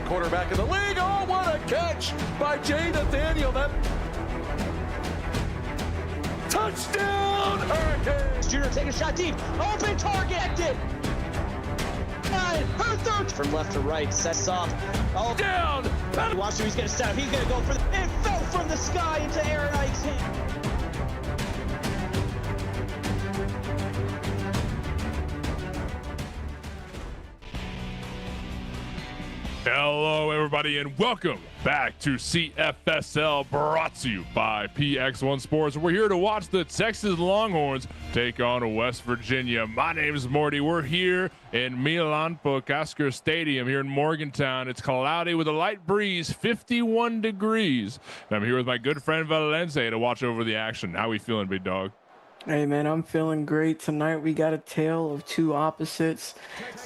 quarterback in the league. Oh, what a catch by Jay Nathaniel. That touchdown, Hurricanes. Junior take a shot deep. Open target. Her third from left to right. Sets off. Oh, down. Watch who he's going to set up. He's going to go for the. It fell from the sky into Aaron Ike's hand. Hello, everybody, and welcome back to CFSL, brought to you by PX1 Sports. We're here to watch the Texas Longhorns take on West Virginia. My name is Morty. We're here in Milan Pokasker Stadium here in Morgantown. It's cloudy with a light breeze, 51 degrees. And I'm here with my good friend Valencia to watch over the action. How we feeling, big dog? Hey man, I'm feeling great. Tonight we got a tale of two opposites.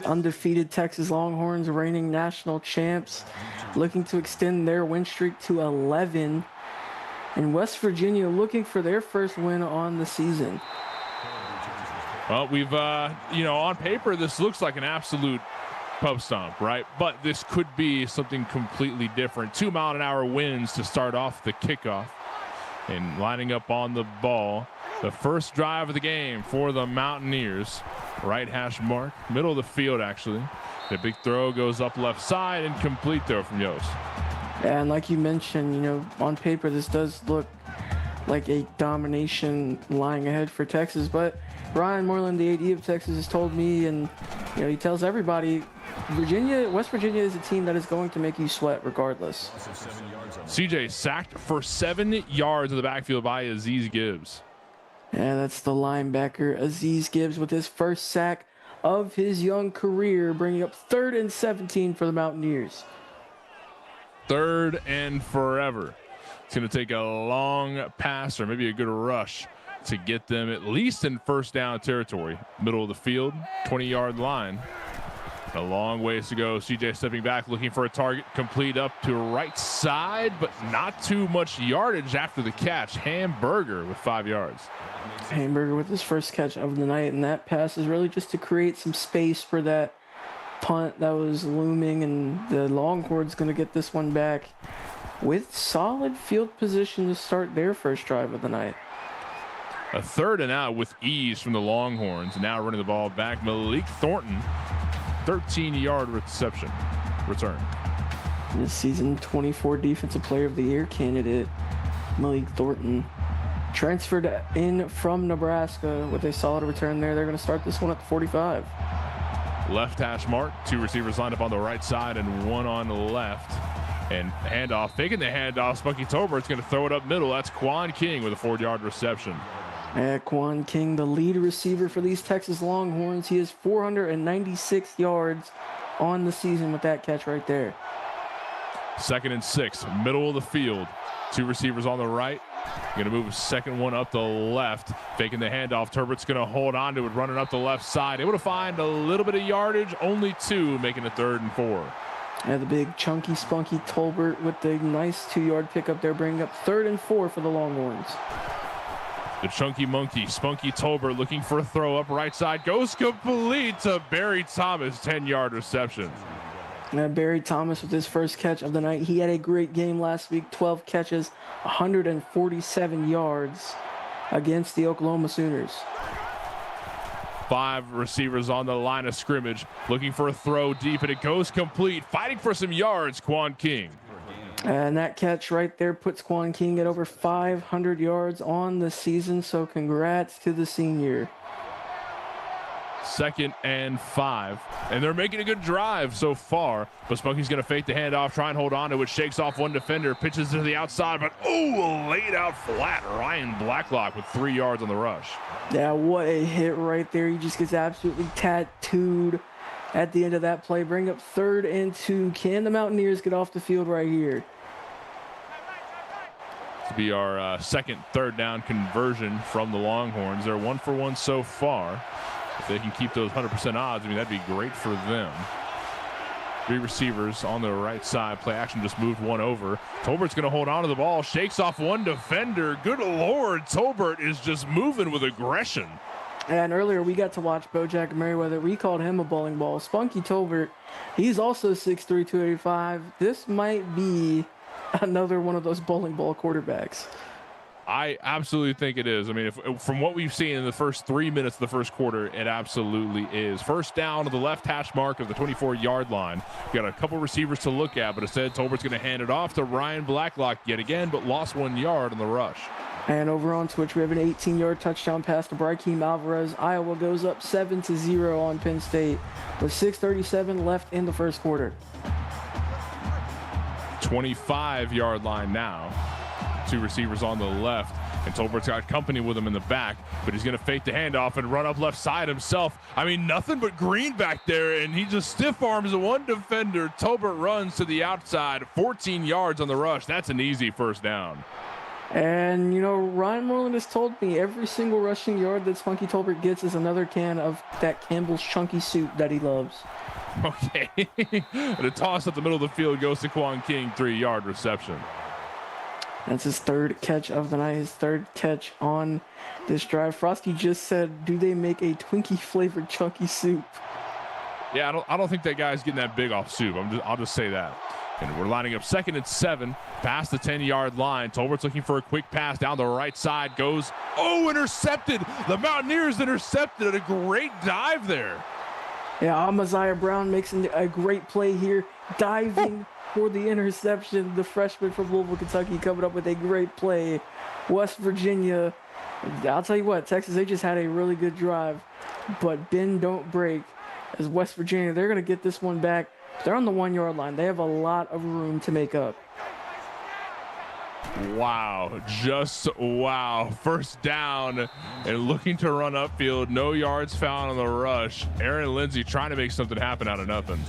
Undefeated Texas Longhorns, reigning national champs, looking to extend their win streak to 11. And West Virginia looking for their first win on the season. Well, we've, on paper, this looks like an absolute pub stomp, right? But this could be something completely different. 2-mile-an-hour winds to start off the kickoff. And lining up on the ball. The first drive of the game for the Mountaineers. Right hash mark, middle of the field actually. The big throw goes up left side and complete throw from Yost. And like you mentioned, on paper this does look like a domination lying ahead for Texas. But Brian Moreland, the AD of Texas, has told me, and he tells everybody, West Virginia is a team that is going to make you sweat regardless. CJ sacked for 7 yards in the backfield by Aziz Gibbs. And that's the linebacker, Aziz Gibbs, with his first sack of his young career, bringing up 3rd and 17 for the Mountaineers. 3rd and forever. It's going to take a long pass or maybe a good rush to get them at least in first down territory. Middle of the field, 20-yard line. A long ways to go. CJ stepping back, looking for a target, complete up to right side, but not too much yardage after the catch. Hamburger with 5 yards. Hamburger with his first catch of the night, and that pass is really just to create some space for that punt that was looming, and the Longhorns going to get this one back with solid field position to start their first drive of the night. A 3rd and out with ease from the Longhorns. Now running the ball back, Malik Thornton, 13-yard return. This season, 24 Defensive Player of the Year candidate, Malik Thornton, transferred in from Nebraska with a solid return there. They're going to start this one at the 45. Left hash mark, 2 receivers lined up on the right side and 1 on the left. And handoff, faking the handoff. Spunky Tobert's going to throw it up middle. That's Quan King with a 4-yard reception. Quan King, the lead receiver for these Texas Longhorns. He has 496 yards on the season with that catch right there. 2nd and 6, middle of the field. 2 receivers on the right. Going to move a second one up the left. Faking the handoff. Turbert's going to hold on to it, running up the left side. Able to find a little bit of yardage. Only 2, making it 3rd and 4. And the big chunky spunky Tolbert with the nice 2-yard pickup there, bringing up 3rd and 4 for the Longhorns. The chunky monkey, Spunky Tolbert, looking for a throw up right side. Goes complete to Barry Thomas, 10-yard reception. And Barry Thomas with his first catch of the night. He had a great game last week, 12 catches, 147 yards against the Oklahoma Sooners. 5 receivers on the line of scrimmage, looking for a throw deep, and it goes complete. Fighting for some yards, Quan King. And that catch right there puts Quan King at over 500 yards on the season, so congrats to the senior. 2nd and 5, and they're making a good drive so far, but Spunky's going to fake the handoff, try and hold on to it, shakes off one defender, pitches to the outside, but laid out flat. Ryan Blacklock with 3 yards on the rush. Yeah, what a hit right there. He just gets absolutely tattooed at the end of that play. Bring up 3rd and 2. Can the Mountaineers get off the field right here? To be our second 3rd down conversion from the Longhorns. They're 1 for 1 so far. If they can keep those 100% odds, that'd be great for them. 3 receivers on the right side. Play action just moved one over. Tolbert's going to hold on to the ball. Shakes off one defender. Good Lord, Tolbert is just moving with aggression. And earlier we got to watch Bojack Merriweather. We called him a bowling ball. Spunky Tolbert, he's also 6'3", 285. This might be another one of those bowling ball quarterbacks. I absolutely think it is. I mean, from what we've seen in the first 3 minutes of the first quarter, it absolutely is. First down to the left hash mark of the 24-yard line. We got a couple receivers to look at, but instead Tolbert's going to hand it off to Ryan Blacklock yet again, but lost 1 yard on the rush. And over on Twitch, we have an 18-yard touchdown pass to Brykeem Alvarez. Iowa goes up 7-0 on Penn State with 6:37 left in the first quarter. 25-yard line now. 2 receivers on the left, and Tolbert's got company with him in the back, but he's going to fake the handoff and run up left side himself. I mean, nothing but green back there, and he just stiff arms one defender. Tolbert runs to the outside, 14 yards on the rush. That's an easy first down. And, you know, Ryan Moreland has told me every single rushing yard that Spunky Tolbert gets is another can of that Campbell's chunky soup that he loves. Okay. And a toss up the middle of the field goes to Quan King, 3-yard reception. That's his 3rd catch of the night, his 3rd catch on this drive. Frosty just said, do they make a Twinkie-flavored chunky soup? Yeah, I don't think that guy's getting that big off soup. I'll just say that. And we're lining up 2nd and 7, past the 10-yard line. Tolbert's looking for a quick pass down the right side. Goes, intercepted. The Mountaineers intercepted. A great dive there. Yeah, Amaziah Brown makes a great play here, diving for the interception. The freshman from Louisville, Kentucky, coming up with a great play. West Virginia, I'll tell you what, Texas, they just had a really good drive, but bend don't break. As West Virginia, they're going to get this one back. They're on the 1-yard line. They have a lot of room to make up. Wow, just wow. First down and looking to run upfield. No yards found on the rush. Aaron Lindsey trying to make something happen out of nothing.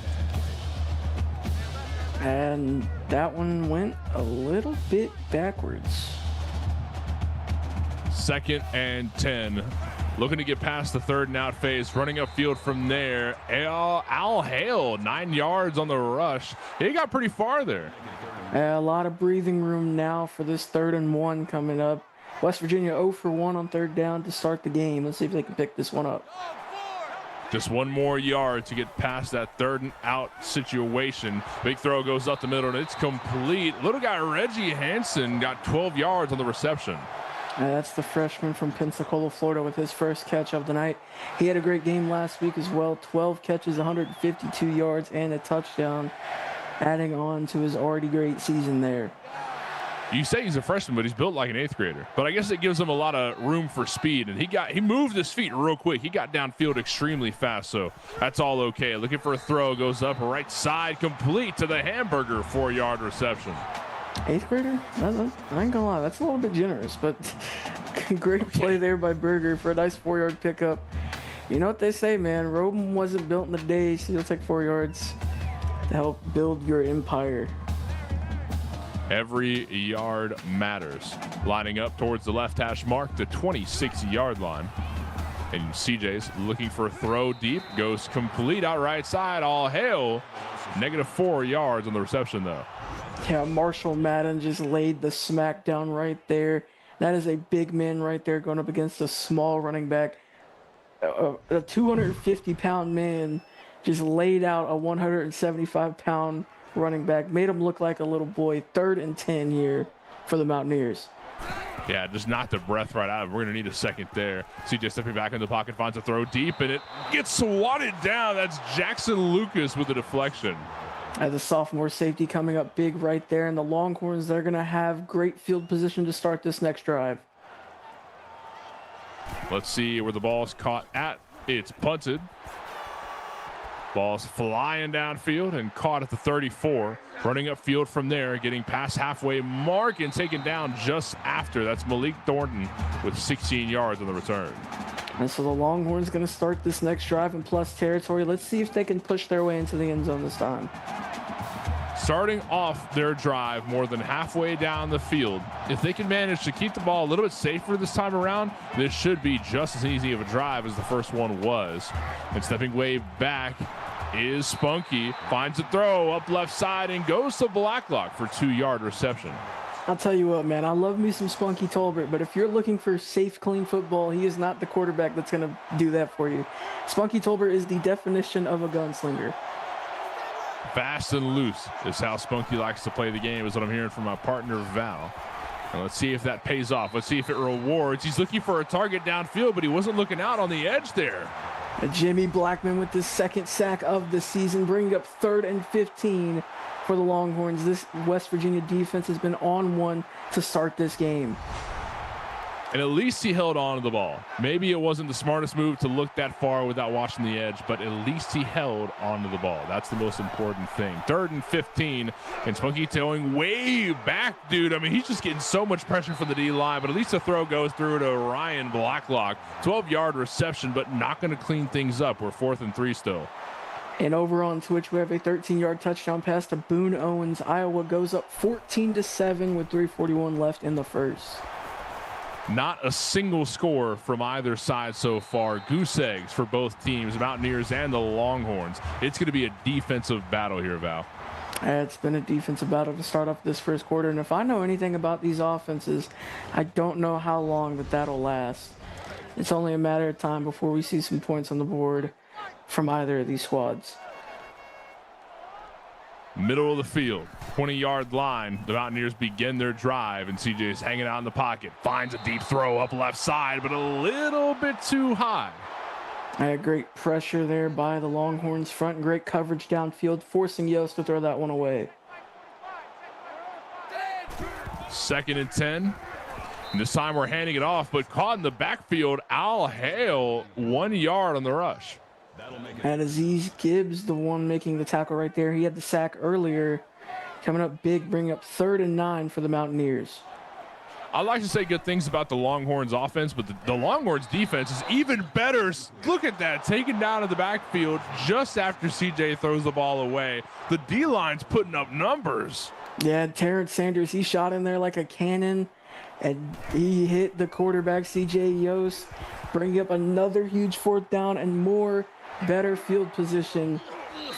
And that one went a little bit backwards. 2nd and 10. Looking to get past the 3rd and out phase. Running upfield from there. Al Hale, 9 yards on the rush. He got pretty far there. A lot of breathing room now for this 3rd and 1 coming up. West Virginia 0 for 1 on 3rd down to start the game. Let's see if they can pick this one up. Just 1 more yard to get past that 3rd and out situation. Big throw goes up the middle, and it's complete. Little guy Reggie Hansen got 12 yards on the reception. That's the freshman from Pensacola, Florida, with his 1st catch of the night. He had a great game last week as well. 12 catches, 152 yards, and a touchdown, adding on to his already great season there. You say he's a freshman, but he's built like an 8th grader. But I guess it gives him a lot of room for speed, and he moved his feet real quick. He got downfield extremely fast, so that's all okay. Looking for a throw, goes up right side, complete to the hamburger, 4-yard reception. 8th grader? I ain't gonna lie, that's a little bit generous, but great play there by Berger for a nice 4-yard pickup. You know what they say, man, Rome wasn't built in a day, so you'll take 4 yards to help build your empire. Every yard matters. Lining up towards the left hash mark, the 26-yard line. And CJ's looking for a throw deep, goes complete out right side. All hail. -4 yards on the reception, though. Yeah, Marshall Madden just laid the smack down right there. That is a big man right there going up against a small running back. A 250-pound man just laid out a 175-pound running back, made him look like a little boy. 3rd and 10 here for the Mountaineers. Yeah, just knocked the breath right out of him. We're going to need a second there. CJ stepping back in the pocket, finds a throw deep, and it gets swatted down. That's Jackson Lucas with a deflection. As a sophomore safety coming up big right there, and the Longhorns, they're going to have great field position to start this next drive. Let's see where the ball's caught at. It's punted. Ball's flying downfield and caught at the 34. Running upfield from there, getting past halfway mark and taken down just after. That's Malik Thornton with 16 yards on the return. And so the Longhorns going to start this next drive in plus territory. Let's see if they can push their way into the end zone this time. Starting off their drive more than halfway down the field, if they can manage to keep the ball a little bit safer this time around, this should be just as easy of a drive as the first one was. And stepping way back is Spunky, finds a throw up left side and goes to Blacklock for 2-yard reception. I'll tell you what, man, I love me some Spunky Tolbert, but if you're looking for safe, clean football, he is not the quarterback that's going to do that for you. Spunky Tolbert is the definition of a gunslinger. Fast and loose is how Spunky likes to play the game, is what I'm hearing from my partner, Val. And let's see if that pays off. Let's see if it rewards. He's looking for a target downfield, but he wasn't looking out on the edge there. Jimmy Blackman with the second sack of the season, bringing up 3rd and 15 for the Longhorns. This West Virginia defense has been on one to start this game. And at least he held on to the ball. Maybe it wasn't the smartest move to look that far without watching the edge, but at least he held onto the ball. That's the most important thing. 3rd and 15, and Spunky towing way back, dude. I mean, he's just getting so much pressure from the D-line, but at least the throw goes through to Ryan Blacklock. 12-yard reception, but not going to clean things up. We're 4th and 3 still. And over on Twitch, we have a 13-yard touchdown pass to Boone Owens. Iowa goes up 14-7 with 3:41 left in the first. Not a single score from either side so far. Goose eggs for both teams, Mountaineers and the Longhorns. It's going to be a defensive battle here, Val. It's been a defensive battle to start off this first quarter, and if I know anything about these offenses, I don't know how long that'll last. It's only a matter of time before we see some points on the board from either of these squads. Middle of the field, 20-yard line. The Mountaineers begin their drive, and CJ is hanging out in the pocket. Finds a deep throw up left side, but a little bit too high. Great pressure there by the Longhorns front. Great coverage downfield, forcing Yost to throw that one away. 2nd and 10. And this time we're handing it off, but caught in the backfield. Al Hale, 1 yard on the rush. And Aziz Gibbs, the one making the tackle right there. He had the sack earlier. Coming up big, bringing up 3rd and 9 for the Mountaineers. I like to say good things about the Longhorns offense, but the Longhorns defense is even better. Look at that, taken down in the backfield just after CJ throws the ball away. The D-line's putting up numbers. Yeah, Terrence Sanders, he shot in there like a cannon, and he hit the quarterback, CJ Yost, bringing up another huge 4th down and more better field position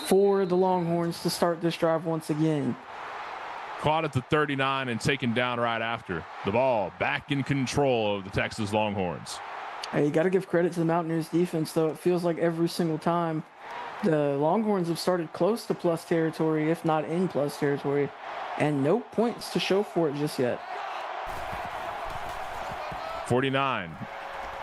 for the Longhorns to start this drive once again. Caught at the 39 and taken down right after. The ball back in control of the Texas Longhorns. Hey, you got to give credit to the Mountaineers defense, though. It feels like every single time the Longhorns have started close to plus territory, if not in plus territory, and no points to show for it just yet. 49.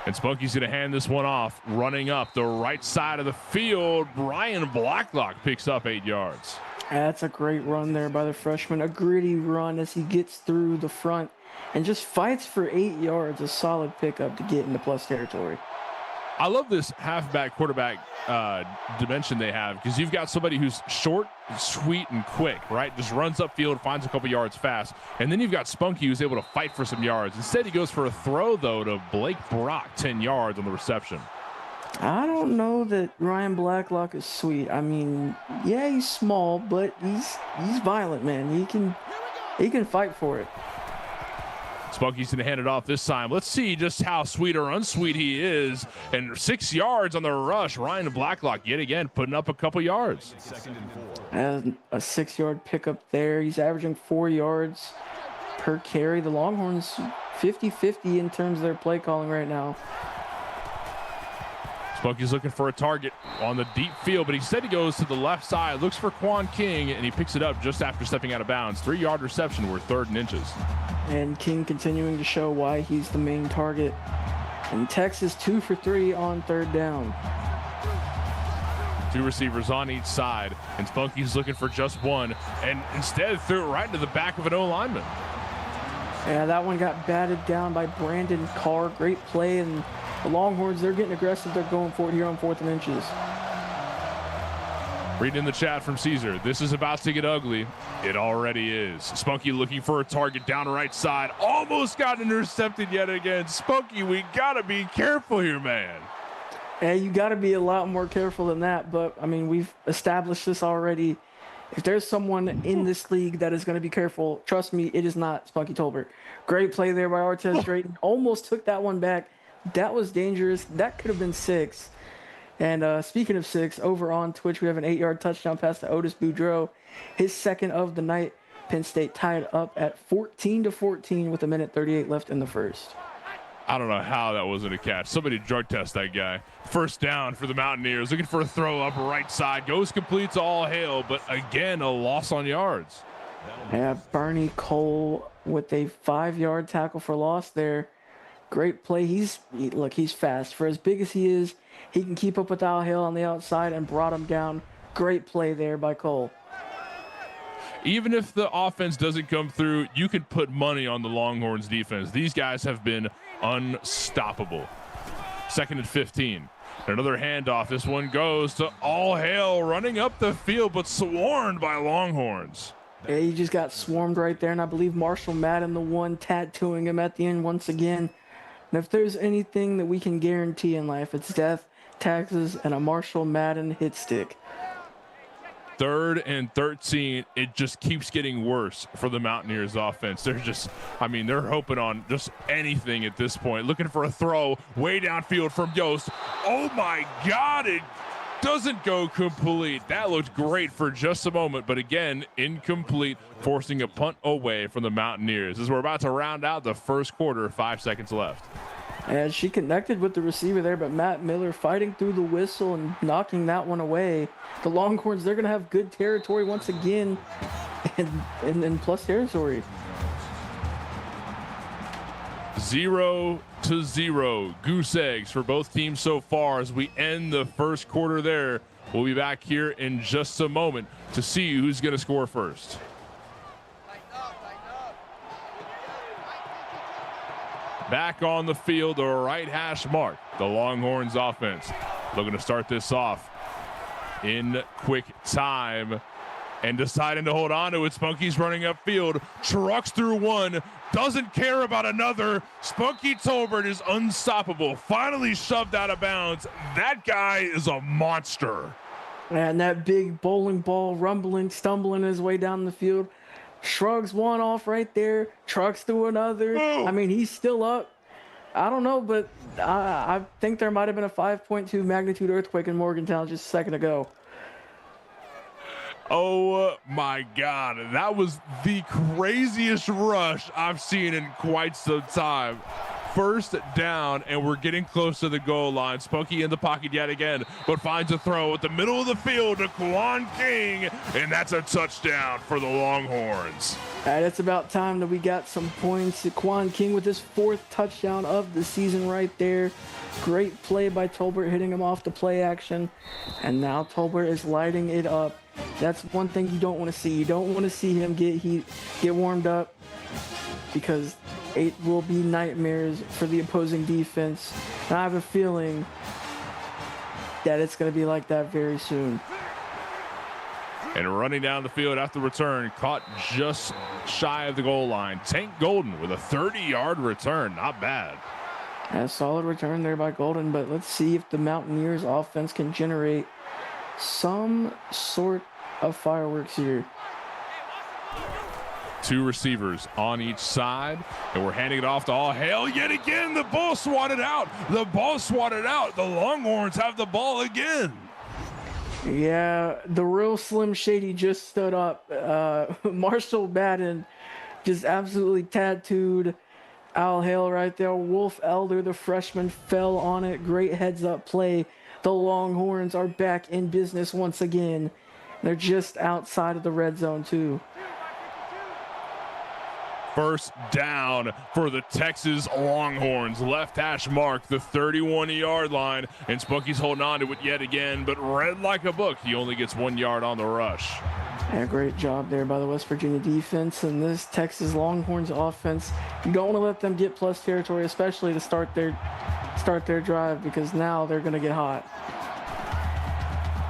And Spunky's going to hand this one off, running up the right side of the field. Brian Blacklock picks up 8 yards. That's a great run there by the freshman. A gritty run as he gets through the front and just fights for 8 yards. A solid pickup to get into plus territory. I love this halfback quarterback dimension they have, because you've got somebody who's short, sweet, and quick, right? Just runs upfield, finds a couple yards fast. And then you've got Spunky, who's able to fight for some yards. Instead, he goes for a throw, though, to Blake Brock, 10 yards on the reception. I don't know that Ryan Blacklock is sweet. I mean, yeah, he's small, but he's violent, man. He can fight for it. Spunky's going to hand it off this time. Let's see just how sweet or unsweet he is. And 6 yards on the rush. Ryan Blacklock yet again putting up a couple yards. And a 6-yard pickup there. He's averaging 4 yards per carry. The Longhorns 50-50 in terms of their play calling right now. Spunky's looking for a target on the deep field, but he said he goes to the left side, looks for Quan King, and he picks it up just after stepping out of bounds. 3-yard reception. We're 3rd and inches. And King continuing to show why he's the main target. And Texas 2 for 3 on 3rd down. 2 receivers on each side, and Spunky's looking for just one, and instead threw it right into the back of an O-lineman. Yeah, that one got batted down by Brandon Carr. Great play, and the Longhorns, they're getting aggressive. They're going for it here on 4th and inches. Reading in the chat from Caesar, this is about to get ugly. It already is. Spunky looking for a target down the right side. Almost got intercepted yet again. Spunky, we got to be careful here, man. Hey, you got to be a lot more careful than that. But, I mean, we've established this already. If there's someone in this league that is going to be careful, trust me, it is not Spunky Tolbert. Great play there by Artez Drayton. Almost took that one back. That was dangerous. That could have been 6. And speaking of 6, over on Twitch, we have an 8-yard touchdown pass to Otis Boudreaux. His second of the night, Penn State tied up at 14-14 with 1:38 left in the first. I don't know how that wasn't a catch. Somebody drug test that guy. First down for the Mountaineers. Looking for a throw up right side. Goes complete to All Hail, but again, a loss on yards. Yeah, Bernie Cole with a 5-yard tackle for loss there. Great play. He's fast. For as big as he is, he can keep up with Al Hill on the outside and brought him down. Great play there by Cole. Even if the offense doesn't come through, you could put money on the Longhorns defense. These guys have been unstoppable. 2nd and 15. Another handoff. This one goes to All Hail, running up the field, but swarmed by Longhorns. Yeah, he just got swarmed right there, and I believe Marshall Madden, the one tattooing him at the end once again. And if there's anything that we can guarantee in life, it's death, taxes, and a Marshall Madden hit stick. 3rd and 13. It just keeps getting worse for the Mountaineers offense. They're hoping on just anything at this point. Looking for a throw way downfield from Yost. Oh my God, it doesn't go complete. That looked great for just a moment, but again, incomplete, forcing a punt away from the Mountaineers. As we're about to round out the first quarter, 5 seconds left. And she connected with the receiver there, but Matt Miller fighting through the whistle and knocking that one away. The Longhorns, they're going to have good territory once again and plus territory. 0-0. Goose eggs for both teams so far as we end the first quarter there. We'll be back here in just a moment to see who's going to score first. Back on the field, the right hash mark. The Longhorns offense looking to start this off in quick time and deciding to hold on to it. Spunky's running upfield, trucks through one, doesn't care about another. Spunky Tolbert is unstoppable, finally shoved out of bounds. That guy is a monster. And that big bowling ball rumbling, stumbling his way down the field. Shrugs one off right there, trucks through another. Oh. I mean, he's still up. I don't know, but I think there might have been a 5.2 magnitude earthquake in Morgantown just a second ago. Oh my God, that was the craziest rush I've seen in quite some time. First down, and we're getting close to the goal line. Spunky in the pocket yet again, but finds a throw at the middle of the field to Quan King, and that's a touchdown for the Longhorns. It's about time that we got some points. Quan King with his 4th touchdown of the season right there. Great play by Tolbert, hitting him off the play action, and now Tolbert is lighting it up. That's one thing you don't want to see. You don't want to see him get warmed up, because it will be nightmares for the opposing defense. And I have a feeling that it's going to be like that very soon. And running down the field after return, caught just shy of the goal line. Tank Golden with a 30-yard return. Not bad. A solid return there by Golden, but let's see if the Mountaineers offense can generate some sort of fireworks here. 2 receivers on each side, and we're handing it off to All Hail yet again. The ball swatted out. The Longhorns have the ball again. Yeah, the real Slim Shady just stood up. Marshall Madden just absolutely tattooed Al Hale right there. Wolf Elder, the freshman, fell on it. Great heads-up play. The Longhorns are back in business once again. They're just outside of the red zone, too. First down for the Texas Longhorns. Left hash mark, the 31-yard line, and Spunky's holding on to it yet again, but read like a book. He only gets 1 yard on the rush. Yeah, great job there by the West Virginia defense. And this Texas Longhorns offense, you don't want to let them get plus territory, especially to start their drive, because now they're going to get hot.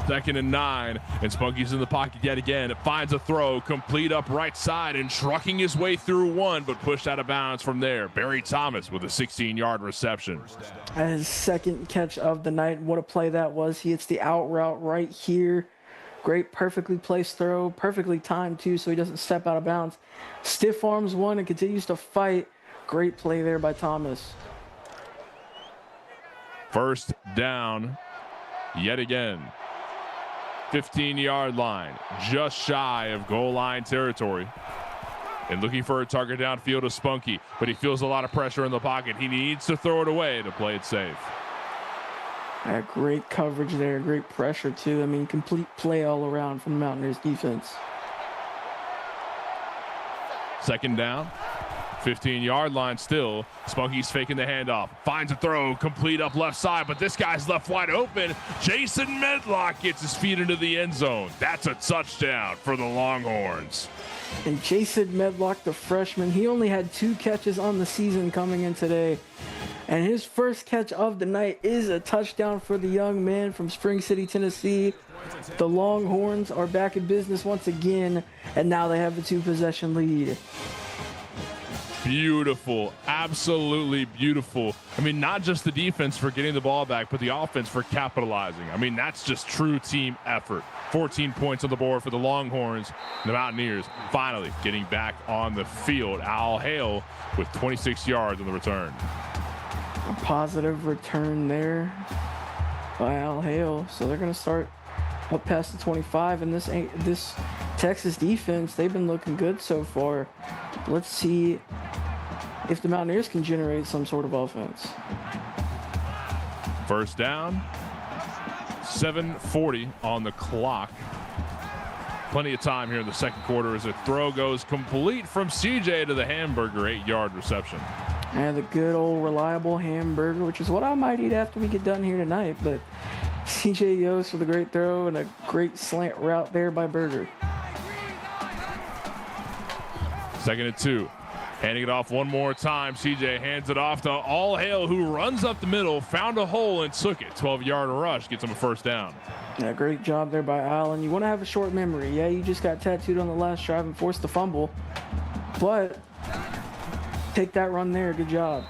2nd and 9, and Spunky's in the pocket yet again. It finds a throw, complete up right side, and trucking his way through one, but pushed out of bounds from there. Barry Thomas with a 16-yard reception. His 2nd catch of the night. What a play that was. He hits the out route right here. Great, perfectly placed throw, perfectly timed too, so he doesn't step out of bounds. Stiff arms one and continues to fight. Great play there by Thomas. First down yet again. 15-yard line, just shy of goal line territory. And looking for a target downfield of Spunky, but he feels a lot of pressure in the pocket. He needs to throw it away to play it safe. Great coverage there, great pressure too. I mean, complete play all around from the Mountaineers defense. Second down, 15-yard line still. Spunky's faking the handoff, finds a throw, complete up left side, but this guy's left wide open. Jason Medlock gets his feet into the end zone. That's a touchdown for the Longhorns. And Jason Medlock, the freshman, he only had 2 catches on the season coming in today. And his first catch of the night is a touchdown for the young man from Spring City, Tennessee. The Longhorns are back in business once again, and now they have a 2-possession lead. Beautiful, absolutely beautiful. I mean, not just the defense for getting the ball back, but the offense for capitalizing. I mean, that's just true team effort. 14 points on the board for the Longhorns. The Mountaineers finally getting back on the field. Al Hale with 26 yards on the return. A positive return there by Al Hale. So they're going to start up past the 25, and this Texas defense, they've been looking good so far. Let's see if the Mountaineers can generate some sort of offense. First down, 7:40 on the clock. Plenty of time here in the second quarter as a throw goes complete from CJ to the Hamburger, 8-yard reception. And the good old reliable Hamburger, which is what I might eat after we get done here tonight. But CJ Yost with a great throw and a great slant route there by Berger. Second and 2. Handing it off one more time. CJ hands it off to All Hail, who runs up the middle, found a hole, and took it. 12-yard rush gets him a first down. Yeah, great job there by Allen. You want to have a short memory. Yeah, you just got tattooed on the last drive and forced the fumble. But take that run there. Good job.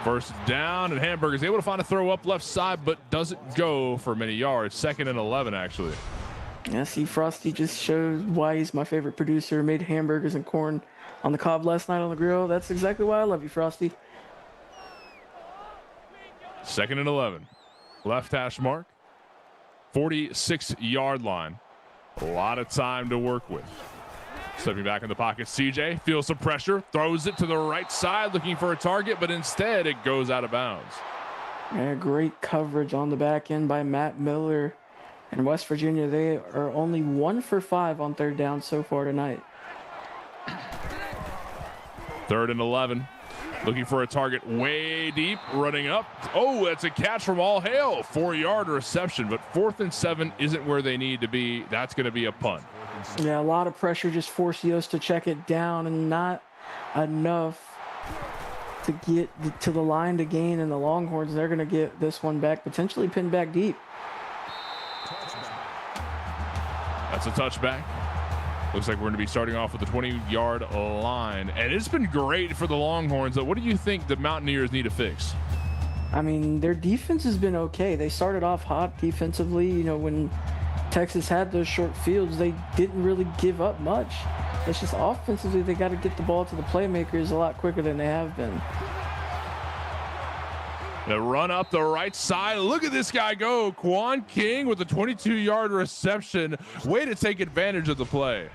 First down, and Hamburger's able to find a throw up left side, but doesn't go for many yards. 2nd and 11, actually. Yeah, see, Frosty just showed why he's my favorite producer. Made hamburgers and corn on the cob last night on the grill. That's exactly why I love you, Frosty. 2nd and 11. Left hash mark. 46-yard line. A lot of time to work with. Stepping back in the pocket, CJ feels some pressure, throws it to the right side looking for a target, but instead it goes out of bounds. Yeah, great coverage on the back end by Matt Miller. And West Virginia, they are only 1 for 5 on third down so far tonight. 3rd and 11. Looking for a target way deep, running up. Oh, that's a catch from All Hail. 4-yard reception, but 4th and 7 isn't where they need to be. That's going to be a punt. Yeah, a lot of pressure just forced Yost to check it down, and not enough to get to the line to gain. And the Longhorns, they're going to get this one back, potentially pinned back deep. That's a touchback. Looks like we're going to be starting off with the 20-yard line. And it's been great for the Longhorns. What do you think the Mountaineers need to fix? I mean, their defense has been okay. They started off hot defensively. You know, when Texas had those short fields, they didn't really give up much. It's just offensively, they got to get the ball to the playmakers a lot quicker than they have been. The run up the right side. Look at this guy go. Quan King with a 22-yard reception. Way to take advantage of the play.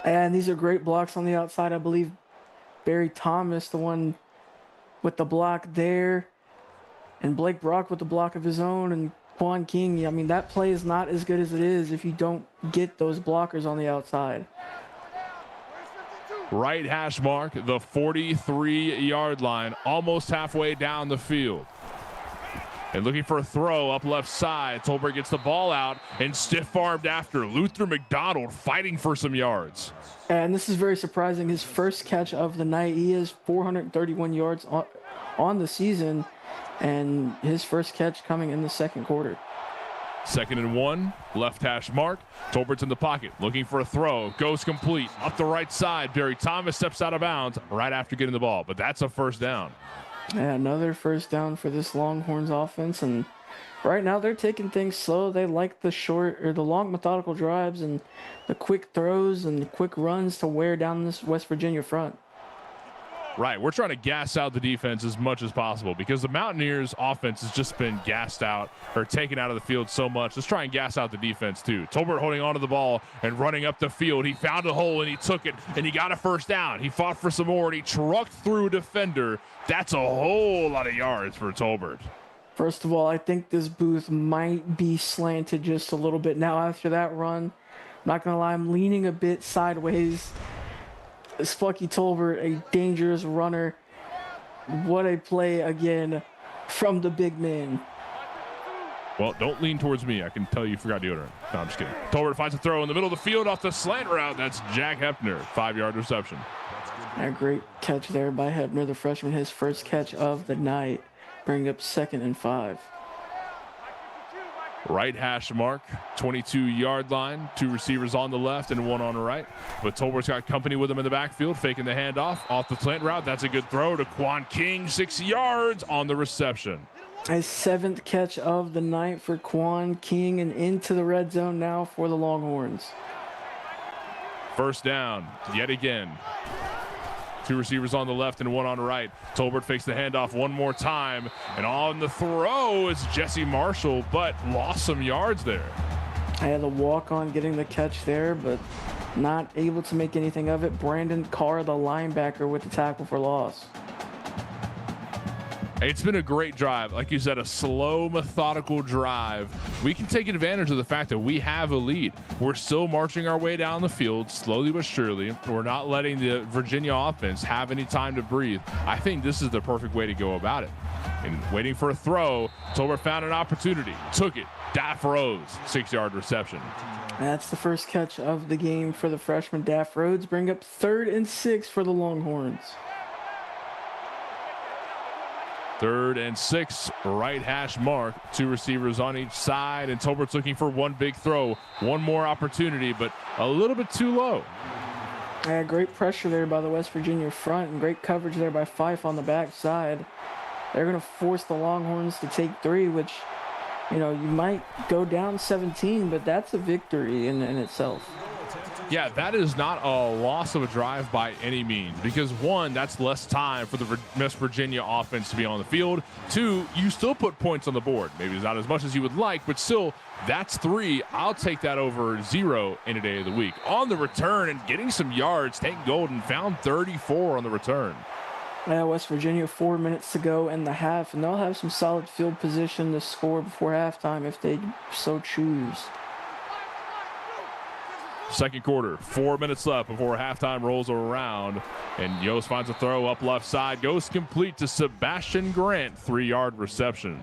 And these are great blocks on the outside. I believe Barry Thomas, the one with the block there, and Blake Brock with the block of his own, and Quan King. I mean, that play is not as good as it is if you don't get those blockers on the outside. Right hash mark, the 43-yard line, almost halfway down the field. And looking for a throw up left side. Tolbert gets the ball out and stiff-armed after. Luther McDonald fighting for some yards. And this is very surprising. His first catch of the night. He has 431 yards on the season, and his first catch coming in the second quarter. 2nd and 1, left hash mark. Tolbert's in the pocket, looking for a throw. Goes complete, up the right side. Barry Thomas steps out of bounds right after getting the ball, but that's a first down. Yeah, another first down for this Longhorns offense, and right now they're taking things slow. They like the long methodical drives and the quick throws and the quick runs to wear down this West Virginia front. Right. We're trying to gas out the defense as much as possible because the Mountaineers offense has just been gassed out or taken out of the field so much. Let's try and gas out the defense too. Tolbert holding onto the ball and running up the field. He found a hole and he took it and he got a first down. He fought for some more and he trucked through a defender. That's a whole lot of yards for Tolbert. First of all, I think this booth might be slanted just a little bit now after that run. I'm not going to lie, I'm leaning a bit sideways. Spunky Tolbert, a dangerous runner. What a play again from the big man. Well, don't lean towards me. I can tell you forgot deodorant. No, I'm just kidding. Tolbert finds a throw in the middle of the field off the slant route. That's Jack Hepner, 5-yard reception. A great catch there by Hepner, the freshman, his first catch of the night. Bring up 2nd and 5. Right hash mark, 22-yard line. 2 receivers on the left and 1 on the right. But Tolbert's got company with him in the backfield, faking the handoff off the slant route. That's a good throw to Quan King, 6 yards on the reception. His 7th catch of the night for Quan King, and into the red zone now for the Longhorns. First down, yet again. 2 receivers on the left and 1 on the right. Tolbert fakes the handoff one more time. And on the throw is Jesse Marshall, but lost some yards there. I had a walk-on getting the catch there, but not able to make anything of it. Brandon Carr, the linebacker, with the tackle for loss. It's been a great drive. Like you said, a slow, methodical drive. We can take advantage of the fact that we have a lead. We're still marching our way down the field, slowly but surely. We're not letting the Virginia offense have any time to breathe. I think this is the perfect way to go about it. And waiting for a throw, Tolbert found an opportunity, took it. Daff Rose, 6-yard reception. That's the first catch of the game for the freshman Daff Rhodes. Bring up 3rd and 6 for the Longhorns. 3rd and 6, right hash mark. 2 receivers on each side, and Tolbert's looking for one big throw. One more opportunity, but a little bit too low. Yeah, great pressure there by the West Virginia front, and great coverage there by Fife on the backside. They're going to force the Longhorns to take 3, which, you know, you might go down 17, but that's a victory in itself. Yeah, that is not a loss of a drive by any means because, 1, that's less time for the West Virginia offense to be on the field. 2, you still put points on the board. Maybe it's not as much as you would like, but still, that's 3. I'll take that over 0 any day of the week. On the return and getting some yards, Tank Golden found 34 on the return. Yeah, West Virginia, 4 minutes to go in the half, and they'll have some solid field position to score before halftime if they so choose. Second quarter, 4 minutes left before halftime rolls around. And Yost finds a throw up left side. Goes complete to Sebastian Grant, 3-yard reception.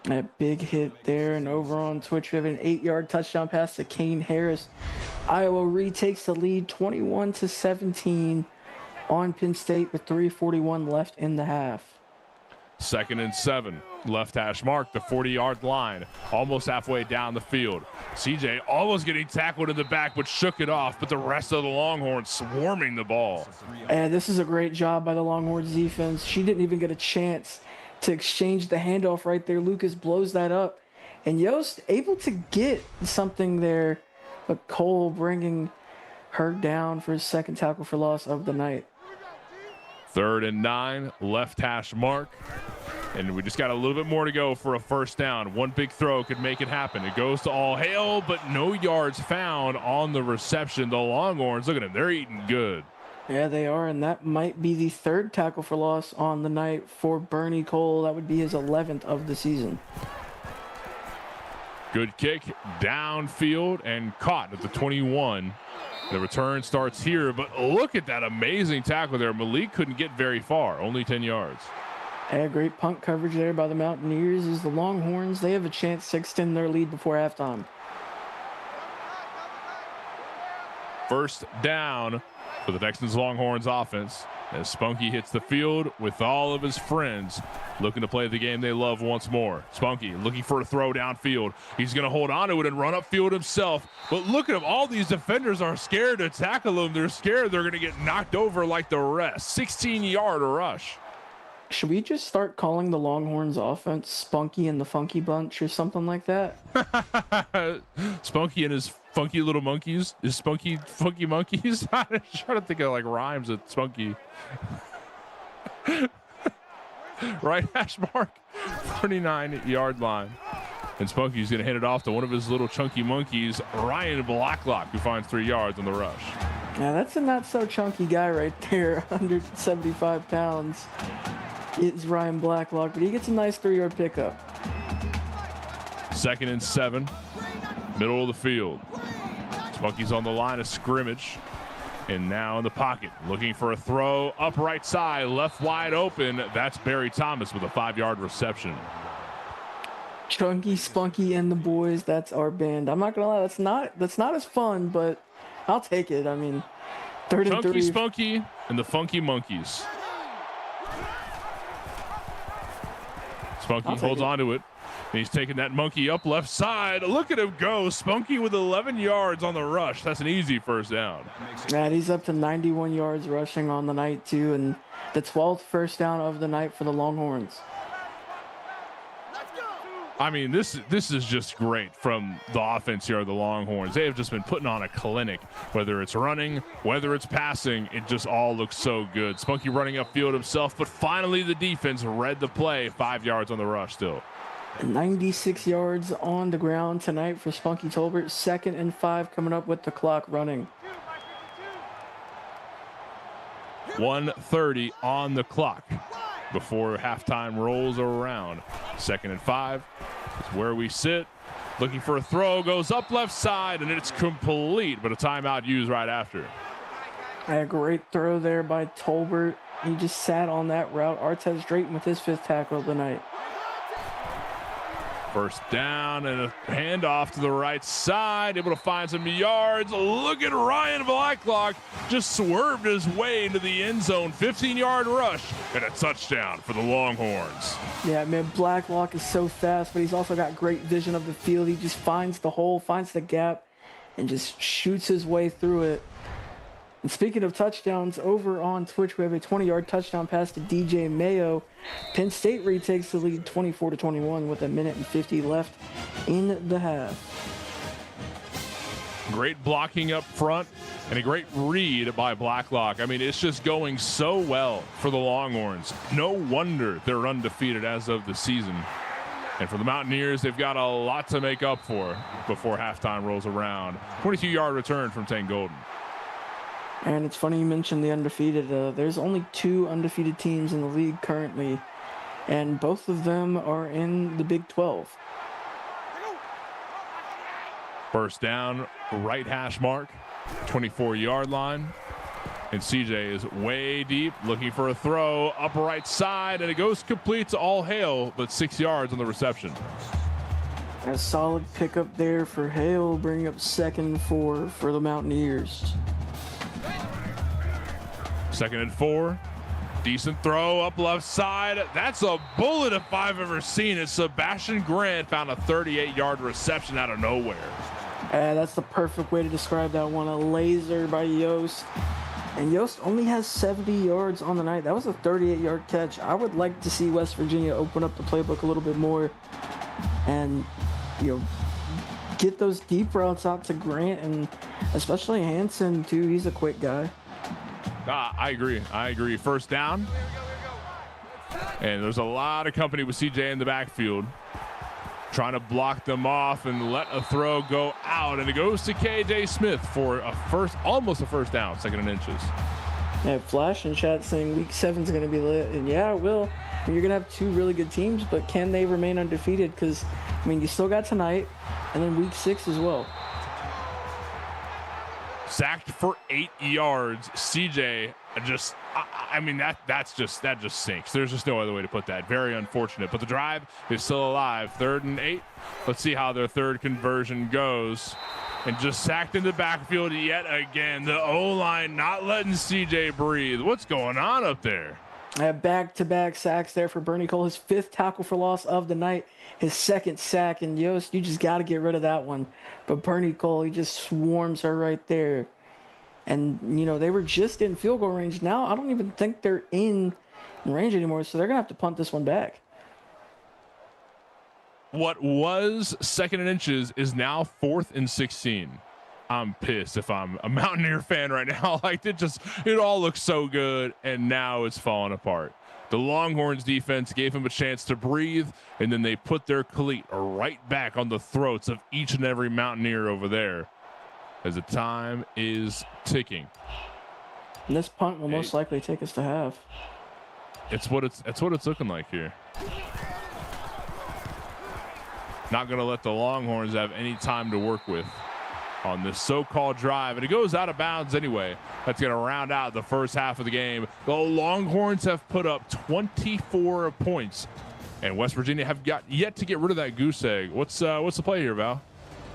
That big hit there, and over on Twitch, we have an 8-yard touchdown pass to Kane Harris. Iowa retakes the lead 21-17 on Penn State with 3:41 left in the half. 2nd and 7, left hash mark, the 40-yard line, almost halfway down the field. CJ almost getting tackled in the back, but shook it off, but the rest of the Longhorns swarming the ball. And this is a great job by the Longhorns defense. She didn't even get a chance to exchange the handoff right there. Lucas blows that up, and Yost able to get something there, but Cole bringing her down for his 2nd tackle for loss of the night. 3rd and 9, left hash mark. And we just got a little bit more to go for a first down. One big throw could make it happen. It goes to All Hail, but no yards found on the reception. The Longhorns, look at them, they're eating good. Yeah, they are, and that might be the 3rd tackle for loss on the night for Bernie Cole. That would be his 11th of the season. Good kick downfield and caught at the 21. The return starts here, but look at that amazing tackle there. Malik couldn't get very far, only 10 yards. Yeah, great punt coverage there by the Mountaineers as the Longhorns, they have a chance to extend their lead before halftime. First down for the Texas Longhorns offense as Spunky hits the field with all of his friends looking to play the game they love once more. Spunky looking for a throw downfield. He's going to hold on to it and run upfield himself. But look at him. All these defenders are scared to tackle him. They're scared they're going to get knocked over like the rest. 16-yard rush. Should we just start calling the Longhorns offense Spunky and the Funky Bunch or something like that? Spunky and his funky little monkeys. Is Spunky funky monkeys? I'm trying to think of like rhymes with Spunky. right hash mark, 39-yard line. And Spunky's going to hand it off to one of his little chunky monkeys, Ryan Blacklock, who finds 3 yards on the rush. Yeah, that's a not so chunky guy right there, 175 pounds. It's Ryan Blacklock, but he gets a nice 3-yard pickup. 2nd and 7, middle of the field. Spunky's on the line of scrimmage. And now in the pocket, looking for a throw, up right side, left wide open. That's Barry Thomas with a 5-yard reception. Chunky, Spunky, and the boys, that's our band. I'm not gonna lie, that's not as fun, but I'll take it. I mean, 3rd and 3. Chunky, Spunky, and the Funky Monkeys. Spunky holds on to it. And he's taking that monkey up left side. Look at him go. Spunky with 11 yards on the rush. That's an easy first down. Man, he's up to 91 yards rushing on the night, too, and the 12th first down of the night for the Longhorns. I mean, this is just great from the offense here of the Longhorns. They have just been putting on a clinic, whether it's running, whether it's passing. It just all looks so good. Spunky running upfield himself, but finally the defense read the play. 5 yards on the rush still. 96 yards on the ground tonight for Spunky Tolbert. 2nd and 5 coming up with the clock running. 1:30 on the clock before halftime rolls around. 2nd and 5 is where we sit. Looking for a throw, goes up left side, and it's complete, but a timeout used right after. A great throw there by Tolbert. He just sat on that route. Artez Drayton with his 5th tackle of the night. First down and a handoff to the right side, able to find some yards. Look at Ryan Blacklock, just swerved his way into the end zone. 15-yard rush and a touchdown for the Longhorns. Yeah, man, Blacklock is so fast, but he's also got great vision of the field. He just finds the hole, finds the gap, and just shoots his way through it. And speaking of touchdowns, over on Twitch, we have a 20-yard touchdown pass to DJ Mayo. Penn State retakes the lead 24-21 with 1:50 left in the half. Great blocking up front and a great read by Blacklock. I mean, it's just going so well for the Longhorns. No wonder they're undefeated as of the season. And for the Mountaineers, they've got a lot to make up for before halftime rolls around. 22-yard return from Tank Golden. And it's funny you mentioned the undefeated. There's only 2 undefeated teams in the league currently, and both of them are in the Big 12. First down, right hash mark, 24-yard line. And CJ is way deep, looking for a throw, up right side, and it goes complete to All Hail, but 6 yards on the reception. A solid pickup there for Hale, bringing up 2nd and 4 for the Mountaineers. 2nd and 4. Decent throw up left side. That's a bullet if I've ever seen it. Sebastian Grant found a 38-yard reception out of nowhere. That's the perfect way to describe that one. A laser by Yost. And Yost only has 70 yards on the night. That was a 38-yard catch. I would like to see West Virginia open up the playbook a little bit more and, get those deep routes out to Grant and especially Hansen, too. He's a quick guy. I agree. First down. And there's a lot of company with CJ in the backfield. Trying to block them off and let a throw go out. And it goes to KJ Smith for almost a first down, 2nd and inches. Yeah, Flash in chat saying Week 7 is going to be lit. And yeah, it will. You're going to have 2 really good teams, but can they remain undefeated? Because, you still got tonight and then Week 6 as well. Sacked for 8 yards. CJ just, that just stinks. There's just no other way to put that. Very unfortunate. But the drive is still alive. 3rd and 8. Let's see how their 3rd conversion goes. And just sacked in the backfield yet again. The O-line not letting CJ breathe. What's going on up there? Back-to-back sacks there for Bernie Cole. His 5th tackle for loss of the night. His 2nd sack. And Yost, you just got to get rid of that one. But Bernie Cole, he just swarms her right there. And, they were just in field goal range. Now, I don't even think they're in range anymore. So they're going to have to punt this one back. What was 2nd and inches is now 4th and 16. I'm pissed if I'm a Mountaineer fan right now. Like it all looks so good, and now it's falling apart. The Longhorns defense gave him a chance to breathe, and then they put their cleat right back on the throats of each and every Mountaineer over there as the time is ticking. And this punt will most likely take us to half. It's what it's looking like here. Not going to let the Longhorns have any time to work with on this so-called drive, and it goes out of bounds anyway. That's going to round out the first half of the game. The Longhorns have put up 24 points, and West Virginia have yet to get rid of that goose egg. What's the play here, Val?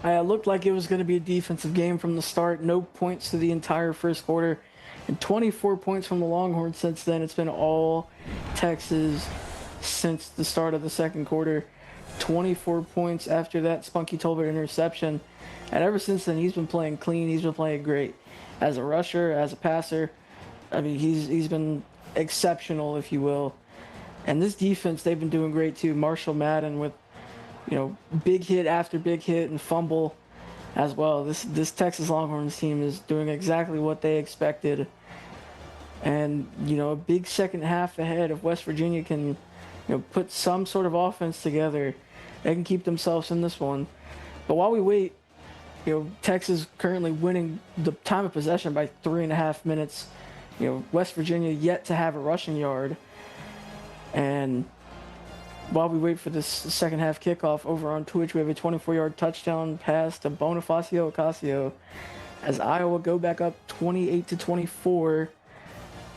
It looked like it was going to be a defensive game from the start. No points to the entire first quarter, and 24 points from the Longhorns since then. It's been all Texas since the start of the second quarter. 24 points after that Spunky Tolbert interception. And ever since then, he's been playing clean. He's been playing great as a rusher, as a passer. I mean, he's been exceptional, if you will. And this defense, they've been doing great too. Marshall Madden with, big hit after big hit and fumble as well. This Texas Longhorns team is doing exactly what they expected. And, a big second half ahead. If West Virginia can, put some sort of offense together, they can keep themselves in this one. But while we wait, Texas currently winning the time of possession by 3.5 minutes. West Virginia yet to have a rushing yard. And while we wait for this second half kickoff over on Twitch, we have a 24-yard touchdown pass to Bonifacio Ocasio as Iowa go back up 28-24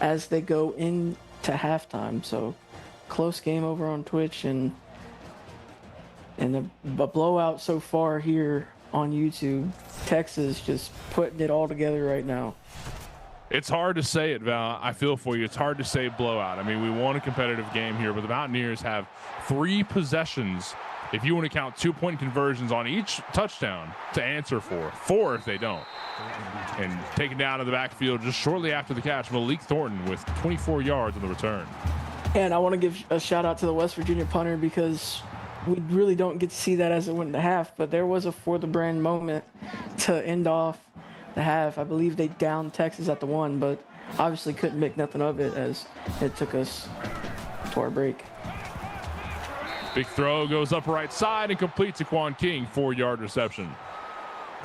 as they go into halftime. So close game over on Twitch, and a blowout so far here on YouTube. Texas just putting it all together right now. It's hard to say it, Val. I feel for you. It's hard to say blowout. I mean, we won a competitive game here, but the Mountaineers have 3 possessions, if you want to count 2-point conversions on each touchdown, to answer for. 4 if they don't. And taken down to the backfield just shortly after the catch, Malik Thornton with 24 yards on the return. And I want to give a shout out to the West Virginia punter, because we really don't get to see that as it went into half, but there was a for the brand moment to end off the half. I believe they downed Texas at the 1, but obviously couldn't make nothing of it as it took us to our break. Big throw goes up right side and complete to Quan King, 4-yard reception.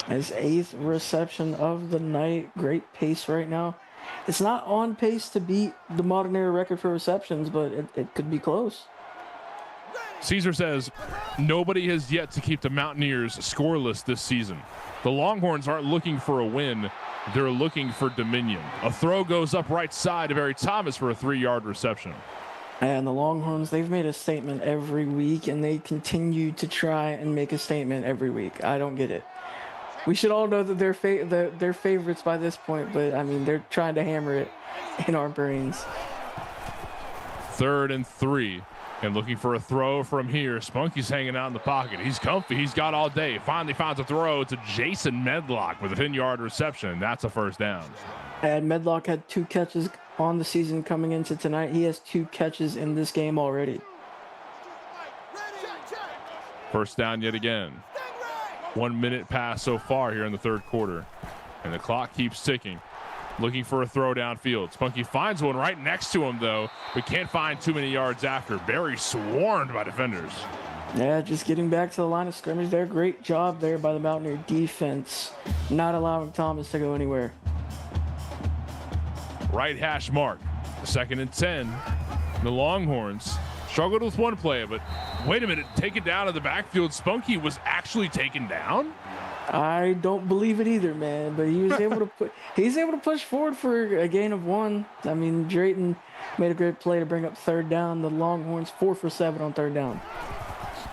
His 8th reception of the night. Great pace right now. It's not on pace to beat the modern era record for receptions, but it could be close. Caesar says, nobody has yet to keep the Mountaineers scoreless this season. The Longhorns aren't looking for a win. They're looking for dominion. A throw goes up right side to Barry Thomas for a 3-yard reception. And the Longhorns, they've made a statement every week, and they continue to try and make a statement every week. I don't get it. We should all know that they're favorites by this point, but, I mean, they're trying to hammer it in our brains. 3rd and 3. And looking for a throw from here. Spunky's hanging out in the pocket. He's comfy. He's got all day. Finally finds a throw to Jason Medlock with a 10-yard reception. That's a first down. And Medlock had 2 catches on the season coming into tonight. He has 2 catches in this game already. First down yet again. 1 minute pass so far here in the third quarter. And the clock keeps ticking. Looking for a throw downfield. Spunky finds one right next to him, though, but can't find too many yards after. Barry swarmed by defenders. Yeah, just getting back to the line of scrimmage there. Great job there by the Mountaineer defense, not allowing Thomas to go anywhere. Right hash mark. 2nd and 10. The Longhorns struggled with one play, but wait a minute. Take it down to the backfield. Spunky was actually taken down? I don't believe it either, man. But he was able to push forward for a gain of 1. I mean, Drayton made a great play to bring up 3rd down. The Longhorns 4 for 7 on 3rd down.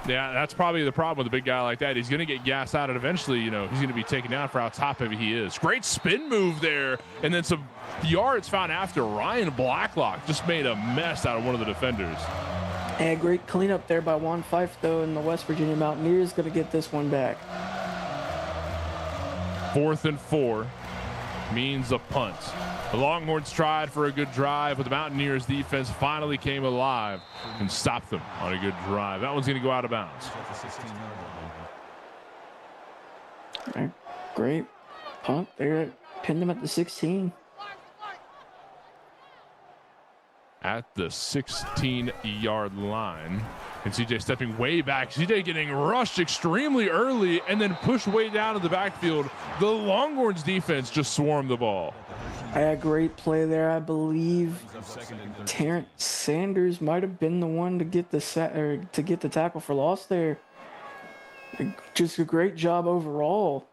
Yeah, that's probably the problem with a big guy like that. He's going to get gassed out, and eventually, he's going to be taken down for how top heavy he is. Great spin move there, and then some yards found after. Ryan Blacklock just made a mess out of one of the defenders. And great cleanup there by Juan Fife, though, and the West Virginia Mountaineers going to get this one back. 4th and 4 means a punt. The Longhorns tried for a good drive, but the Mountaineers defense finally came alive and stopped them on a good drive. That one's going to go out of bounds. Okay, great punt. They pinned him at the 16. At the 16-yard line. And CJ stepping way back. CJ getting rushed extremely early and then pushed way down to the backfield. The Longhorns defense just swarmed the ball. I had a great play there. I believe Terrence Sanders might have been the one to get the tackle for loss there. Just a great job overall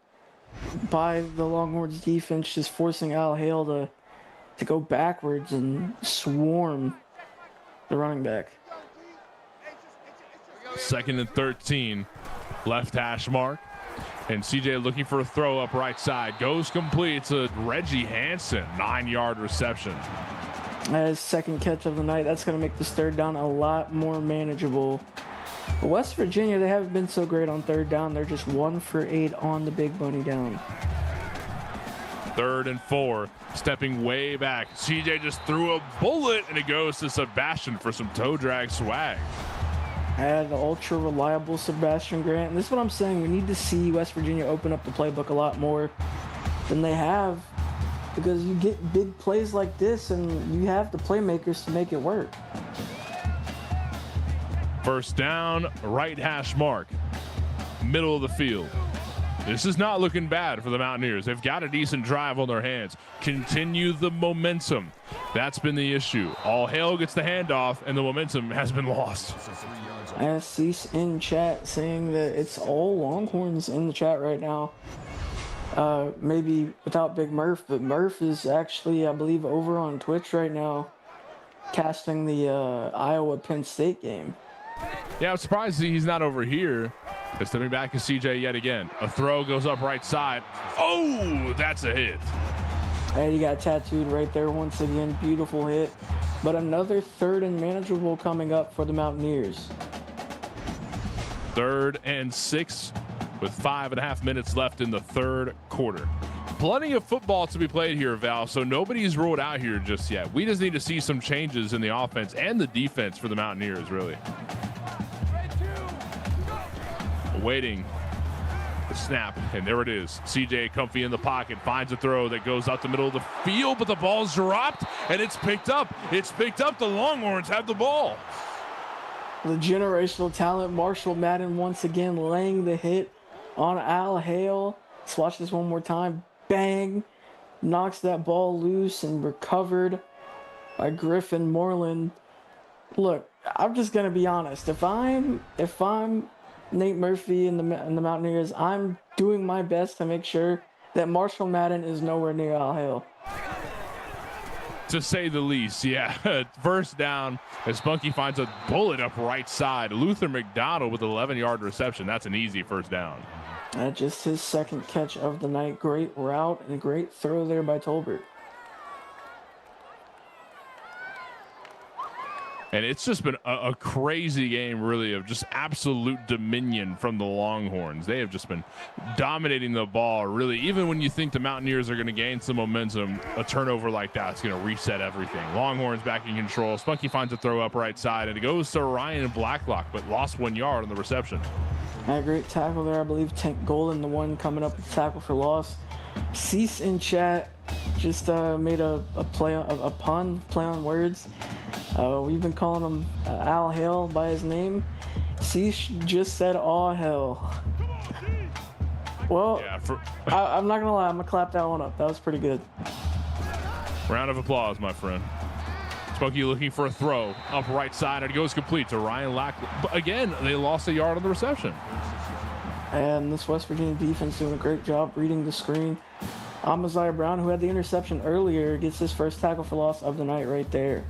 by the Longhorns defense, just forcing Al Hale to go backwards and swarm the running back. 2nd and 13, left hash mark. And CJ looking for a throw up right side. Goes complete to Reggie Hansen, 9-yard reception. His second catch of the night. That's going to make this third down a lot more manageable. But West Virginia, they haven't been so great on third down. They're just 1 for 8 on the big money down. 3rd and 4, stepping way back. CJ just threw a bullet, and it goes to Sebastian for some toe drag swag. Had the ultra reliable Sebastian Grant. And this is what I'm saying. We need to see West Virginia open up the playbook a lot more than they have, because you get big plays like this and you have the playmakers to make it work. First down, right hash mark, middle of the field. This is not looking bad for the Mountaineers. They've got a decent drive on their hands. Continue the momentum. That's been the issue. All Hale gets the handoff, and the momentum has been lost. I see in chat saying that it's all Longhorns in the chat right now. Maybe without Big Murph, but Murph is actually, I believe, over on Twitch right now, casting the Iowa-Penn State game. Yeah, I'm surprised he's not over here. But stepping back is CJ yet again. A throw goes up right side. Oh, that's a hit. And he got tattooed right there once again. Beautiful hit. But another 3rd and manageable coming up for the Mountaineers. 3rd and 6 with 5.5 minutes left in the third quarter. Plenty of football to be played here, Val, so nobody's ruled out here just yet. We just need to see some changes in the offense and the defense for the Mountaineers, really. Waiting the snap, and there it is. CJ comfy in the pocket, finds a throw that goes out the middle of the field, but the ball's dropped, and it's picked up. It's picked up. The Longhorns have the ball. The generational talent, Marshall Madden, once again laying the hit on Al Hale. Let's watch this one more time. Bang! Knocks that ball loose and recovered by Griffin Moreland. Look, I'm just gonna be honest. If I'm Nate Murphy and the Mountaineers, I'm doing my best to make sure that Marshall Madden is nowhere near Al Hale. To say the least, yeah. First down as Spunky finds a bullet up right side. Luther McDonald with 11-yard reception. That's an easy first down. Just his second catch of the night. Great route and a great throw there by Tolbert. And it's just been a crazy game, really, of just absolute dominion from the Longhorns. They have just been dominating the ball, really. Even when you think the Mountaineers are going to gain some momentum, a turnover like that is going to reset everything. Longhorns back in control. Spunky finds a throw up right side, and it goes to Ryan Blacklock, but lost 1 yard on the reception. A great tackle there. I believe Tank Golden, the one coming up with tackle for loss. Cease in chat just made a play on words. We've been calling him Al Hale by his name. Cease just said "Aw hell." Well, yeah, I'm not gonna lie, I'm gonna clap that one up. That was pretty good. Round of applause, my friend. Spunky looking for a throw up right side, and it goes complete to Ryan Lack. But again, they lost a yard on the reception. And this West Virginia defense doing a great job reading the screen. Amaziah Brown, who had the interception earlier, gets his first tackle for loss of the night right there.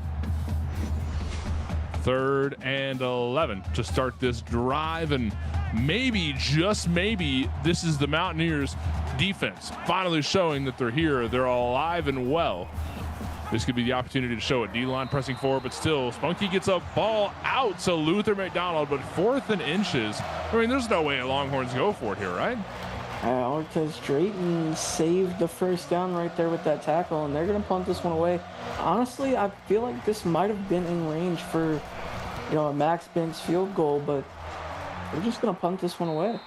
3rd and 11 to start this drive, and maybe, just maybe, this is the Mountaineers defense finally showing that they're here, they're alive and well. This could be the opportunity to show it. D-line pressing forward, but still, Spunky gets a ball out to Luther McDonald, but 4th and inches. I mean, there's no way Longhorns go for it here, right? Because Drayton saved the first down right there with that tackle, and they're going to punt this one away. Honestly, I feel like this might have been in range for, a Max Banks field goal, but they're just going to punt this one away.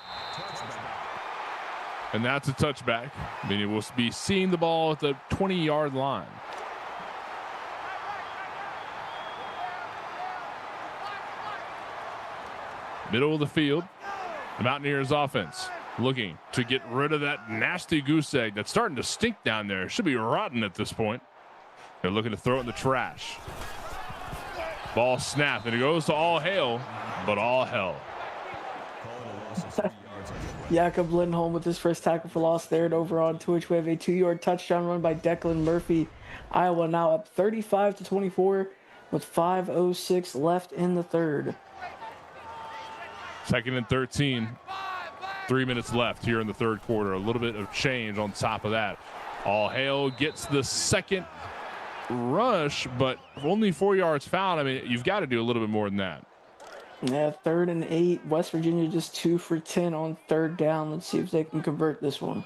And that's a touchback. I mean, it will be seeing the ball at the 20-yard line. Middle of the field. The Mountaineers offense looking to get rid of that nasty goose egg that's starting to stink down there. Should be rotten at this point. They're looking to throw it in the trash. Ball snapped, and it goes to all hail, but all hell. Jakob Lindholm with his first tackle for loss there. And over on Twitch, we have a 2-yard touchdown run by Declan Murphy. Iowa now up 35-24 with 5:06 left in the third. 2nd and 13. 3 minutes left here in the third quarter. A little bit of change on top of that. All hail gets the second rush, but only 4 yards found. I mean, you've got to do a little bit more than that. Yeah, 3rd and 8. West Virginia just 2 for 10 on 3rd down. Let's see if they can convert this one.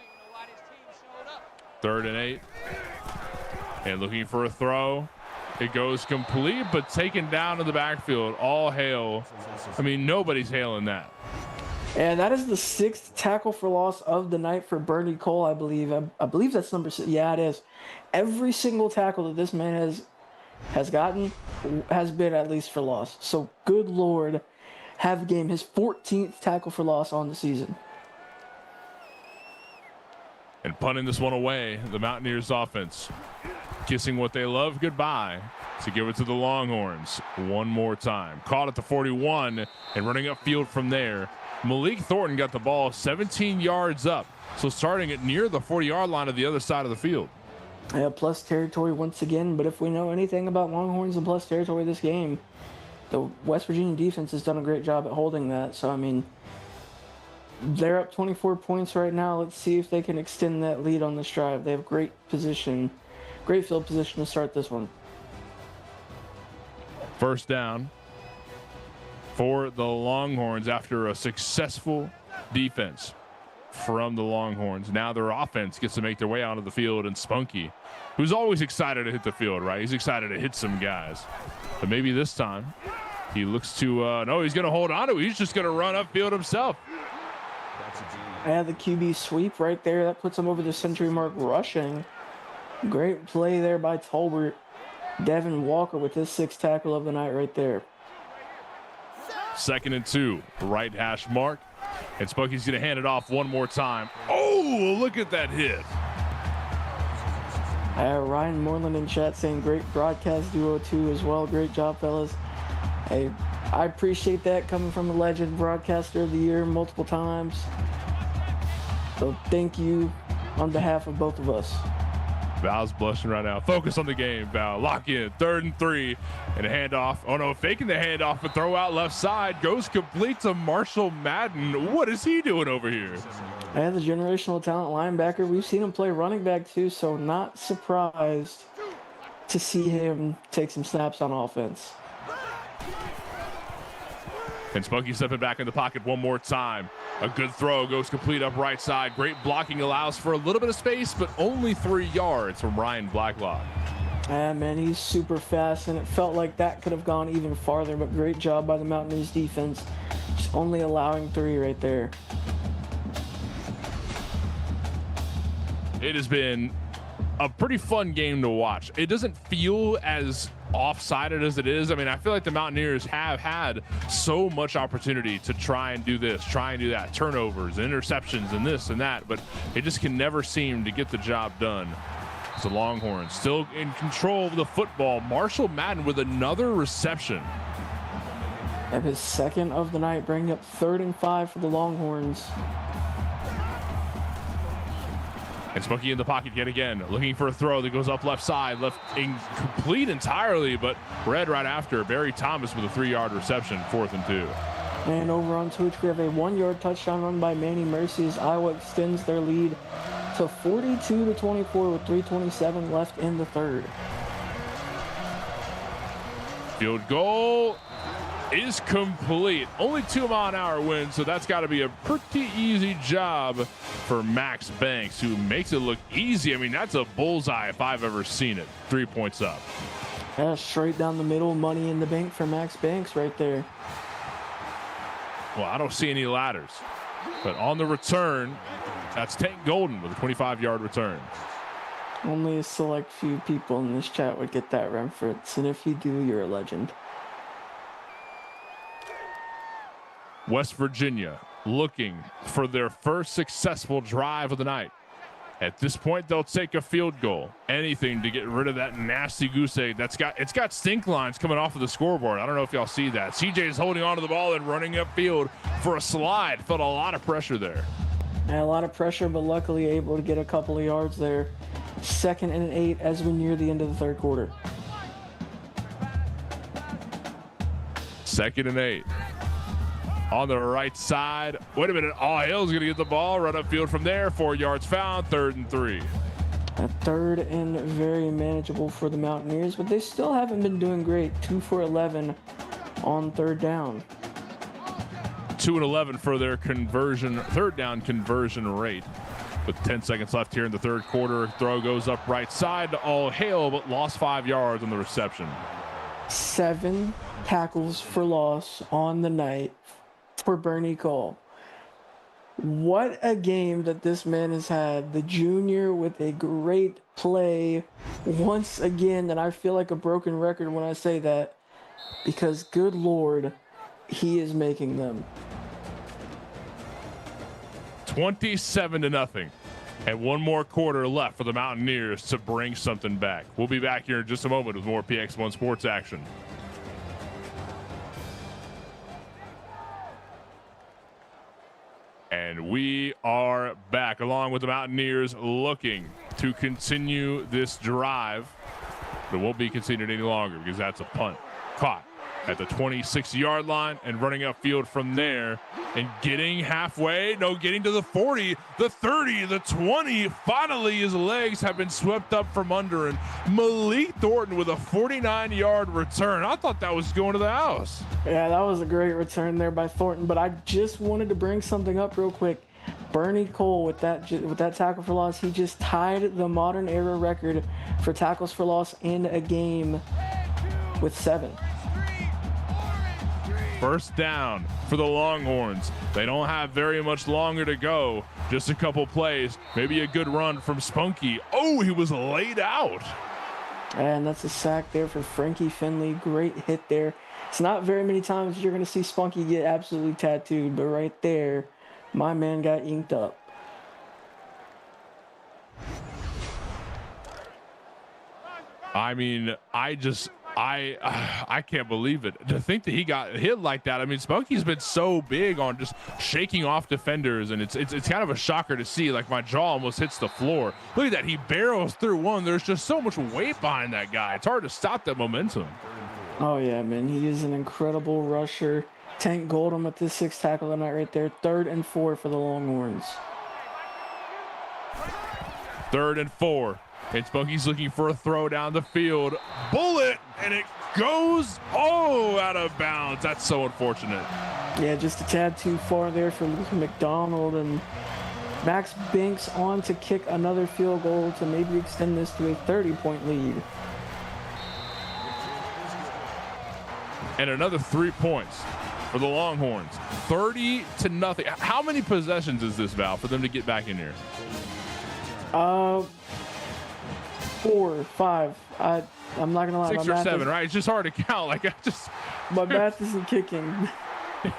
3rd and 8. And looking for a throw. It goes complete, but taken down in the backfield. All hail. I mean, nobody's hailing that. And that is the 6th tackle for loss of the night for Bernie Cole, I believe. I believe that's number 6. Yeah, it is. Every single tackle that this man has gotten has been at least for loss. So, good Lord, have the game. His 14th tackle for loss on the season. And punting this one away, the Mountaineers offense kissing what they love goodbye to give it to the Longhorns one more time. Caught at the 41 and running upfield from there. Malik Thornton got the ball 17 yards up. So starting it near the 40-yard line of the other side of the field. Yeah, plus territory once again. But if we know anything about Longhorns and plus territory this game, the West Virginia defense has done a great job at holding that. So, I mean, they're up 24 points right now. Let's see if they can extend that lead on this drive. They have great position, great field position to start this one. First down for the Longhorns after a successful defense from the Longhorns. Now their offense gets to make their way onto the field, and Spunky, who's always excited to hit the field, right? He's excited to hit some guys. But maybe this time he looks to, no, he's going to hold on to it. He's just going to run upfield himself. And the QB sweep right there. That puts him over the century mark rushing. Great play there by Tolbert. Devin Walker with his 6th tackle of the night right there. 2nd and 2, right hash mark. And Spunky's going to hand it off one more time. Oh, look at that hit. Ryan Moreland in chat saying great broadcast duo too as well. Great job, fellas. Hey, I appreciate that coming from a legend, broadcaster of the year multiple times. So thank you on behalf of both of us. Val's blushing right now. Focus on the game, Val. Lock in. 3rd and 3. And a handoff. Oh, no. Faking the handoff. A throw out left side. Goes complete to Marshall Madden. What is he doing over here? And the generational talent linebacker. We've seen him play running back, too, so not surprised to see him take some snaps on offense. And Spunky stepping back in the pocket one more time. A good throw goes complete up right side. Great blocking allows for a little bit of space, but only 3 yards from Ryan Blacklock. And man, he's super fast, and it felt like that could have gone even farther, but great job by the Mountaineers defense. Just only allowing 3 right there. It has been a pretty fun game to watch. It doesn't feel as off-sided as it is. I mean, I feel like the Mountaineers have had so much opportunity to try and do this, try and do that, turnovers, interceptions, and this and that, but it just can never seem to get the job done. So Longhorns still in control of the football. Marshall Madden with another reception. And his 2nd of the night, bringing up 3rd and 5 for the Longhorns. And Spunky in the pocket yet again, looking for a throw that goes up left side, left incomplete entirely, but read right after. Barry Thomas with a 3-yard reception, 4th and 2. And over on Twitch, we have a 1-yard touchdown run by Manny Mercy as Iowa extends their lead to 42-24 with 3:27 left in the third. Field goal is complete. Only 2-mile-an-hour wind, so that's got to be a pretty easy job for Max Banks, who makes it look easy. I mean, that's a bullseye if I've ever seen it. 3 points up. Yeah, straight down the middle, money in the bank for Max Banks right there. Well, I don't see any ladders, but on the return, That's Tank Golden with a 25-yard return. Only a select few people in this chat would get that reference, and if you do, you're a legend. West Virginia looking for their first successful drive of the night. At this point, they'll take a field goal. Anything to get rid of that nasty goose egg. It's got stink lines coming off of the scoreboard. I don't know if y'all see that. CJ is holding onto the ball and running upfield for a slide. Felt a lot of pressure there. Yeah, a lot of pressure, but luckily able to get a couple of yards there. 2nd and 8 as we near the end of the third quarter. 2nd and 8. On the right side. Wait a minute. Hill's going to get the ball. Run upfield from there. 4 yards found. 3rd and 3. A 3rd and very manageable for the Mountaineers, but they still haven't been doing great. 2 for 11 on 3rd down. 2 and 11 for their third down conversion rate. With 10 seconds left here in the third quarter, throw goes up right side to Hill, but lost 5 yards on the reception. 7 tackles for loss on the night for Bernie Cole. What a game that this man has had. The junior with a great play once again, and I feel like a broken record when I say that, because good Lord, he is making them. 27-0. And 1 more quarter left for the Mountaineers to bring something back. We'll be back here in just a moment with more PX1 sports action. And we are back along with the Mountaineers looking to continue this drive. But it won't be conceded any longer because that's a punt. Caught at the 26-yard line and running upfield from there and getting halfway. No, getting to the 40, the 30, the 20. Finally, his legs have been swept up from under, and Malik Thornton with a 49-yard return. I thought that was going to the house. Yeah, that was a great return there by Thornton, but I just wanted to bring something up real quick. Bernie Cole with that tackle for loss, he just tied the modern era record for tackles for loss in a game with 7. First down for the Longhorns. They don't have very much longer to go. Just a couple plays. Maybe a good run from Spunky. Oh, he was laid out. And that's a sack there for Frankie Finley. Great hit there. It's not very many times you're going to see Spunky get absolutely tattooed, but right there, my man got inked up. I mean, I can't believe it. To think that he got hit like that. I mean, Spunky's been so big on just shaking off defenders, and it's kind of a shocker to see. Like, my jaw almost hits the floor. Look at that. He barrels through one. There's just so much weight behind that guy. It's hard to stop that momentum. Oh, yeah, man. He is an incredible rusher. Tank Goldham at this 6th tackle of the night right there. 3rd and 4 for the Longhorns. 3rd and 4. And Spunky's looking for a throw down the field. Bullet, and it goes, out of bounds. That's so unfortunate. Yeah, just a tad too far there for McDonald, and Max Banks on to kick another field goal to maybe extend this to a 30-point lead. And another 3 points for the Longhorns. 30-0. How many possessions is this, Val, for them to get back in here? 4, 5. I'm not gonna lie. 6 or 7, right? It's just hard to count. My math isn't kicking.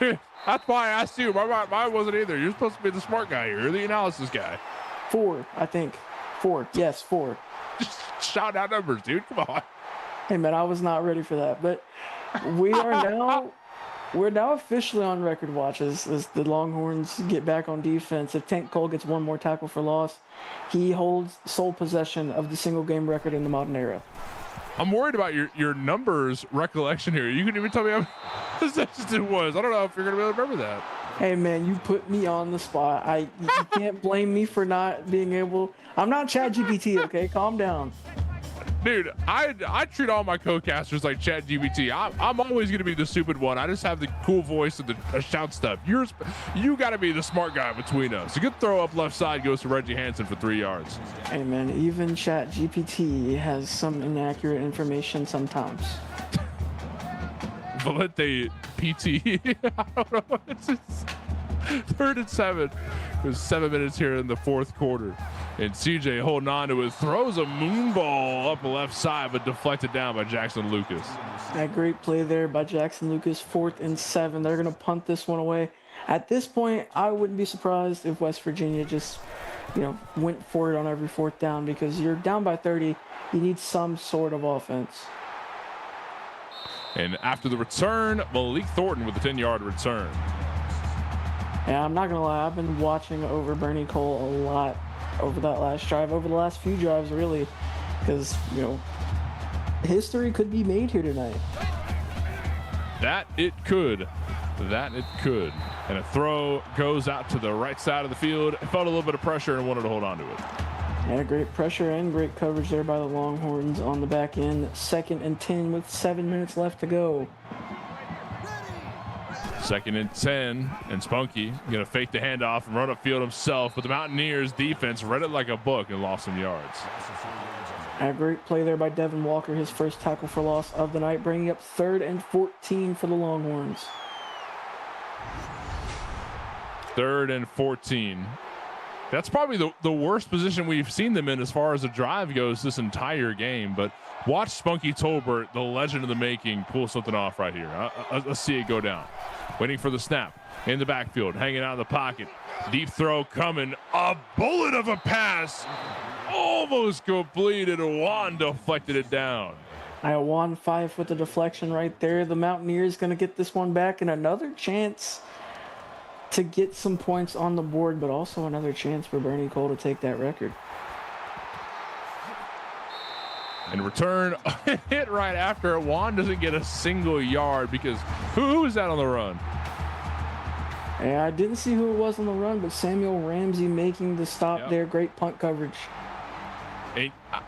That's why I asked you. Mine wasn't either. You're supposed to be the smart guy here. You're the analysis guy. 4, I think. 4. Yes, 4. Just shout out numbers, dude. Come on. Hey, man, I was not ready for that. But we're now officially on record watch as the Longhorns get back on defense. If Tank Cole gets one more tackle for loss, he holds sole possession of the single game record in the modern era. I'm worried about your numbers recollection here. You couldn't even tell me how many possessions it was. I don't know if you're going to be able to remember that. Hey, man, you put me on the spot. You can't blame me for not being able. I'm not ChatGPT, okay? Calm down. Dude, I treat all my co-casters like ChatGPT. I'm always going to be the stupid one. I just have the cool voice and the shout stuff. You got to be the smart guy between us. A good throw up left side goes to Reggie Hansen for 3 yards. Hey, man, even ChatGPT has some inaccurate information sometimes. Valente PT. I don't know. 3rd and 7. There's 7 minutes here in the 4th quarter. And CJ holding on to it, throws a moon ball up the left side, but deflected down by Jackson Lucas. That great play there by Jackson Lucas. 4th and 7. They're going to punt this one away. At this point, I wouldn't be surprised if West Virginia just, went for it on every 4th down, because you're down by 30. You need some sort of offense. And after the return, Malik Thornton with a 10-yard return. Yeah, I'm not going to lie. I've been watching over Bernie Cole a lot over that last drive, over the last few drives, really, because, history could be made here tonight. That it could. And a throw goes out to the right side of the field. It felt a little bit of pressure and wanted to hold on to it. Yeah, great pressure and great coverage there by the Longhorns on the back end. 2nd and 10 with 7 minutes left to go. 2nd and 10, and Spunky going to fake the handoff and run upfield himself, but the Mountaineers defense read it like a book and lost some yards. A great play there by Devin Walker, his first tackle for loss of the night, bringing up 3rd and 14 for the Longhorns. 3rd and 14. That's probably the worst position we've seen them in as far as the drive goes this entire game. But watch Spunky Tolbert, the legend of the making, pull something off right here. Let's see it go down. Waiting for the snap in the backfield, hanging out in the pocket. Deep throw coming. A bullet of a pass. Almost completed. Juan deflected it down. Juan 5 with the deflection right there. The Mountaineers going to get this one back, and another chance to get some points on the board, but also another chance for Bernie Cole to take that record. And return hit right after it. Juan doesn't get a single yard because who is that on the run? Yeah, I didn't see who it was on the run, but Samuel Ramsey making the stop there. Great punt coverage.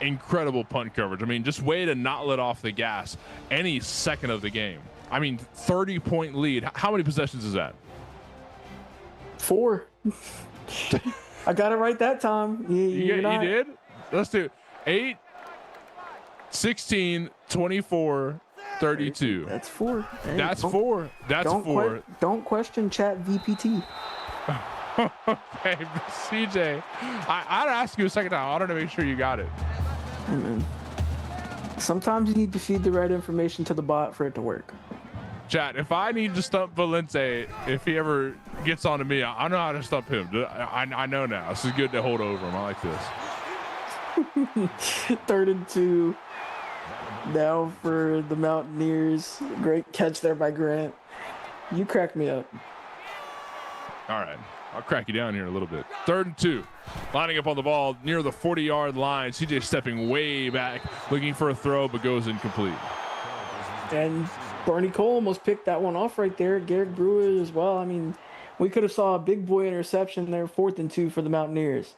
Incredible punt coverage. I mean, just way to not let off the gas any second of the game. I mean, 30-point lead. How many possessions is that? 4. I got it right that time. You did? Let's do 8, 16, 24, 32. That's 4. Hey, That's 4. That's 4. Don't question Chat VPT. Okay, CJ, I'd ask you a second time. I want to make sure you got it. Hey, man. Sometimes you need to feed the right information to the bot for it to work. Chat, if I need to stump Valente, if he ever gets onto me, I know how to stump him. I know now. This is good to hold over him. I like this. 3rd and 2. Now for the Mountaineers. Great catch there by Grant. You cracked me up. All right. I'll crack you down here a little bit. 3rd and 2. Lining up on the ball near the 40-yard line. CJ stepping way back, looking for a throw, but goes incomplete. And Bernie Cole almost picked that one off right there. Garrett Brewer as well. I mean, we could have saw a big boy interception there. 4th and 2 for the Mountaineers.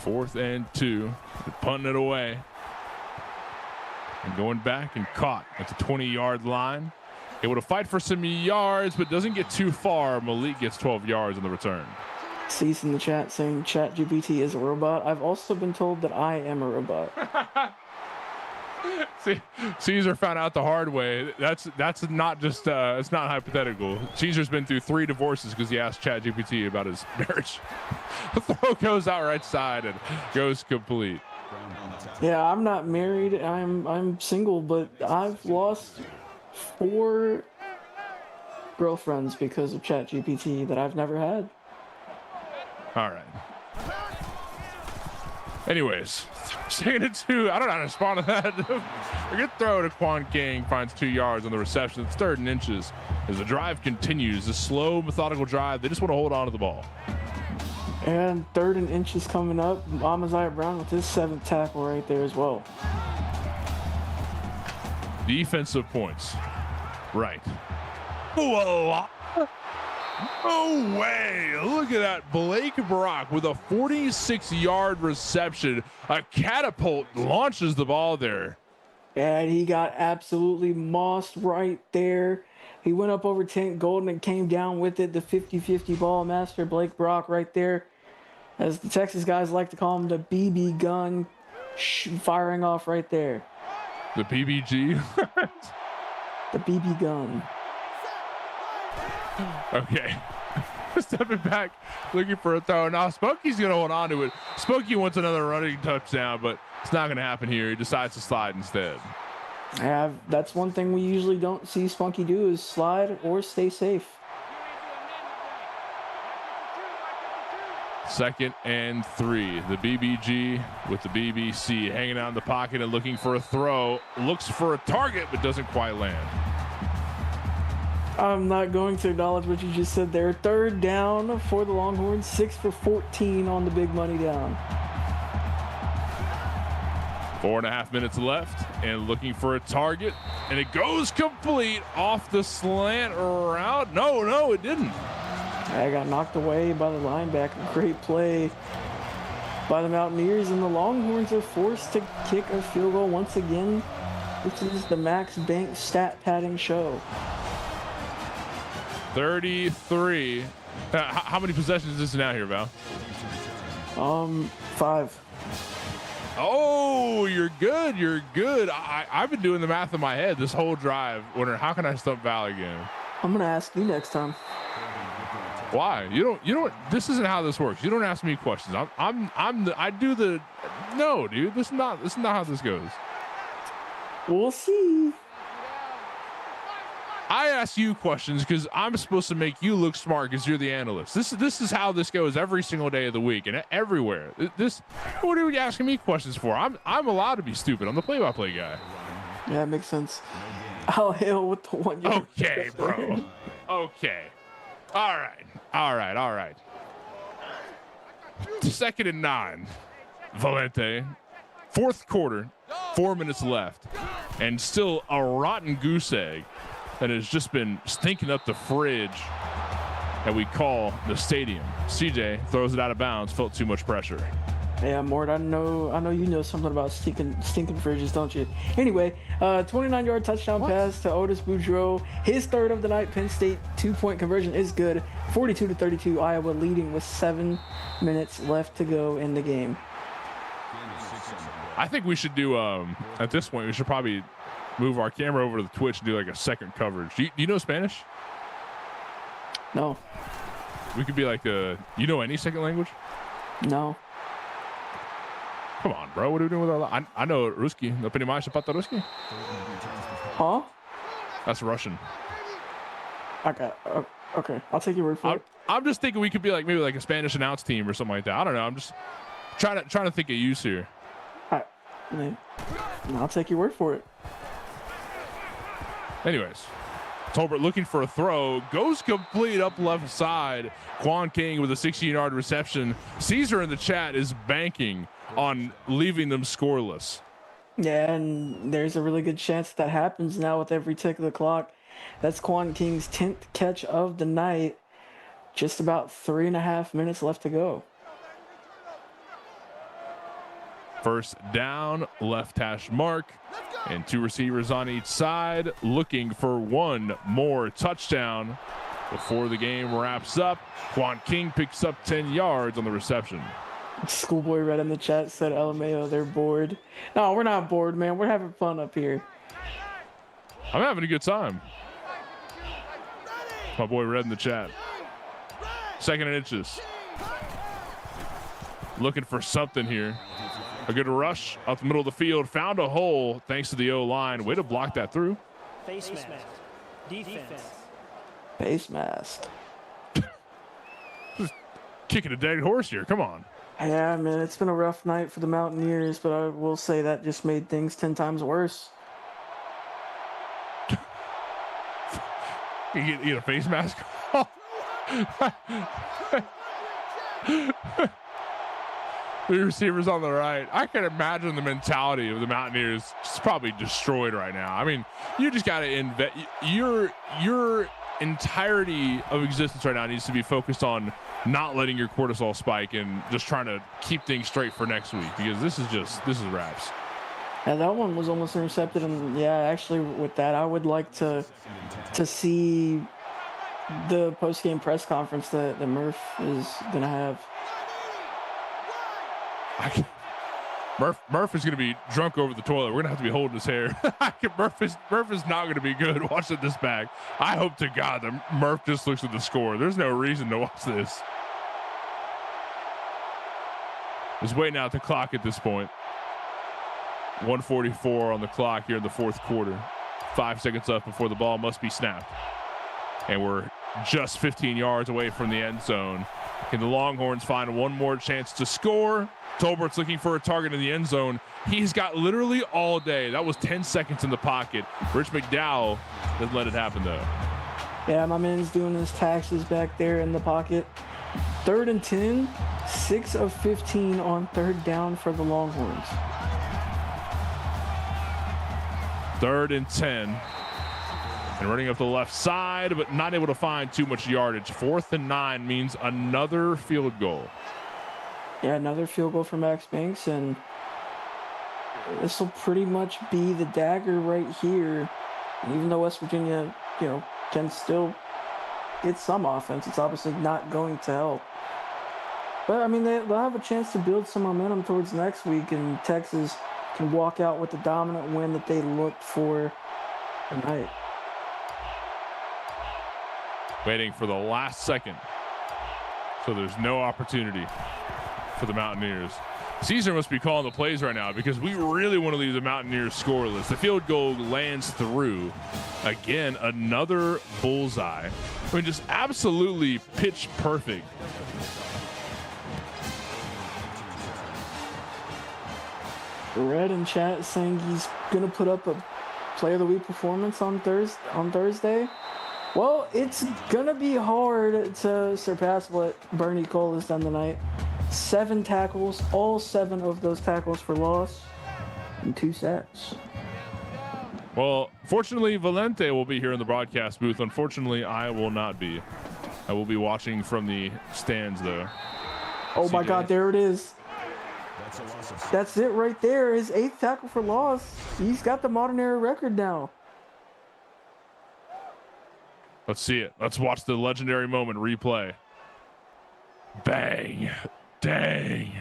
4th and 2. They're punting it away. And going back and caught at the 20-yard line. Able to fight for some yards, but doesn't get too far. Malik gets 12 yards on the return. Cease in the chat saying ChatGPT is a robot. I've also been told that I am a robot. See, Caesar found out the hard way. That's not just it's not hypothetical. Caesar's been through 3 divorces because he asked ChatGPT about his marriage. The throw goes out right side and goes complete. Yeah, I'm not married. I'm single, but I've lost 4 girlfriends because of ChatGPT that I've never had. All right. Anyways, 2nd and 2. I don't know how to respond to that. A good throw to Quan King, finds 2 yards on the reception. It's 3rd and inches as the drive continues. A slow, methodical drive. They just want to hold on to the ball. And 3rd and inches coming up. Amaziah Brown with his 7th tackle right there as well. Defensive points. Right. Whoa. No way. Look at that. Blake Brock with a 46-yard reception. A catapult launches the ball there. And he got absolutely mossed right there. He went up over Tank Golden and came down with it. The 50-50 ball master, Blake Brock, right there. As the Texas guys like to call him, the BB gun firing off right there. The BBG. The BB gun. Okay. Stepping back, looking for a throw. Now Smokey's going to hold on to it. Smokey wants another running touchdown, but it's not going to happen here. He decides to slide instead. That's one thing we usually don't see Spunky do is slide or stay safe. 2nd and 3. The BBG with the BBC hanging out in the pocket and looking for a throw. Looks for a target, but doesn't quite land. I'm not going to acknowledge what you just said there. 3rd down for the Longhorns, 6 for 14 on the big money down. 4.5 minutes left and looking for a target, and it goes complete off the slant route. No, it didn't. I got knocked away by the linebacker. Great play by the Mountaineers, and the Longhorns are forced to kick a field goal once again. This is the Max Bank stat padding show. 33. How many possessions is this now here, Val? 5. Oh, you're good. I've been doing the math in my head this whole drive, wondering how can I stump Val again? I'm gonna ask you next time. Why? You don't. This isn't how this works. You don't ask me questions. I do the. No, dude. This is not how this goes. We'll see. I ask you questions because I'm supposed to make you look smart because you're the analyst. This is how this goes every single day of the week and everywhere. What are you asking me questions for? I'm allowed to be stupid. I'm the play-by-play guy. Yeah, it makes sense. I'll hail with the 1 yard. Okay, bro. Okay. All right. 2nd and 9. Valente. 4th quarter. 4 minutes left. And still a rotten goose egg that has just been stinking up the fridge that we call the stadium. CJ throws it out of bounds. Felt too much pressure. Yeah, Mort, I know you know something about stinking fridges, don't you? Anyway, 29-yard touchdown pass to Otis Boudreaux. His 3rd of the night. Penn State 2-point conversion is good. 42-32. Iowa leading with 7 minutes left to go in the game. I think we should do at this point we should probably move our camera over to the Twitch and do like a second coverage. Do you know Spanish? No. We could be like you know any second language? No. Come on, bro. What are we doing with our I know Ruski. No понимаешь по-русски? Huh? That's Russian. Okay. I'll take your word for it. I'm just thinking we could be like maybe like a Spanish announce team or something like that. I don't know. I'm just trying to think of use here. All right. I'll take your word for it. Anyways, Tolbert looking for a throw, goes complete up left side. Quan King with a 16-yard reception. Caesar in the chat is banking on leaving them scoreless. Yeah, and there's a really good chance that happens now with every tick of the clock. That's Quan King's 10th catch of the night. Just about 3.5 minutes left to go. First down, left hash mark, and 2 receivers on each side looking for one more touchdown before the game wraps up. Quan King picks up 10 yards on the reception. Schoolboy Red in the chat said, LMAO, they're bored. No, we're not bored, man. We're having fun up here. I'm having a good time. My boy Red in the chat. 2nd and inches. Looking for something here. A good rush up the middle of the field. Found a hole thanks to the O-line. Way to block that through. Face mask. Defense. Face mask. Kicking a dead horse here. Come on. Yeah, man, it's been a rough night for the Mountaineers, but I will say that just made things 10 times worse. You get a face mask? The receivers on the right. I can imagine the mentality of the Mountaineers is probably destroyed right now. I mean, you just got to invest. Your entirety of existence right now needs to be focused on not letting your cortisol spike and just trying to keep things straight for next week, because this is wraps. And that one was almost intercepted. And yeah, actually with that, I would like to see the post-game press conference that Murph is going to have. Murph is going to be drunk over the toilet. We're going to have to be holding his hair. Murph is not going to be good watching this back. I hope to God that Murph just looks at the score. There's no reason to watch this. He's waiting out the clock at this point. 1:44 on the clock here in the fourth quarter. 5 seconds left before the ball must be snapped. And we're just 15 yards away from the end zone. Can the Longhorns find one more chance to score? Tolbert's looking for a target in the end zone. He's got literally all day. That was 10 seconds in the pocket. Rich McDowell doesn't let it happen, though. Yeah, my man's doing his taxes back there in the pocket. 3rd and 10, 6 of 15 on 3rd down for the Longhorns. 3rd and 10. And running up the left side, but not able to find too much yardage. 4th and 9 means another field goal. Yeah, another field goal for Max Banks, and this will pretty much be the dagger right here. And even though West Virginia, can still get some offense, it's obviously not going to help. But, I mean, they'll have a chance to build some momentum towards next week, and Texas can walk out with the dominant win that they looked for tonight. Waiting for the last second. So there's no opportunity for the Mountaineers. Caesar must be calling the plays right now because we really want to leave the Mountaineers scoreless. The field goal lands through. Again, another bullseye. I mean, just absolutely pitch perfect. Red in chat saying he's going to put up a Player of the Week performance on Thursday. Well, it's going to be hard to surpass what Bernie Cole has done tonight. 7 tackles, all 7 of those tackles for loss, and 2 sacks. Well, fortunately, Valente will be here in the broadcast booth. Unfortunately, I will not be. I will be watching from the stands, though. Oh, my God, there it is. That's it right there. His 8th tackle for loss. He's got the modern era record now. Let's see it. Let's watch the legendary moment replay. Bang. Dang.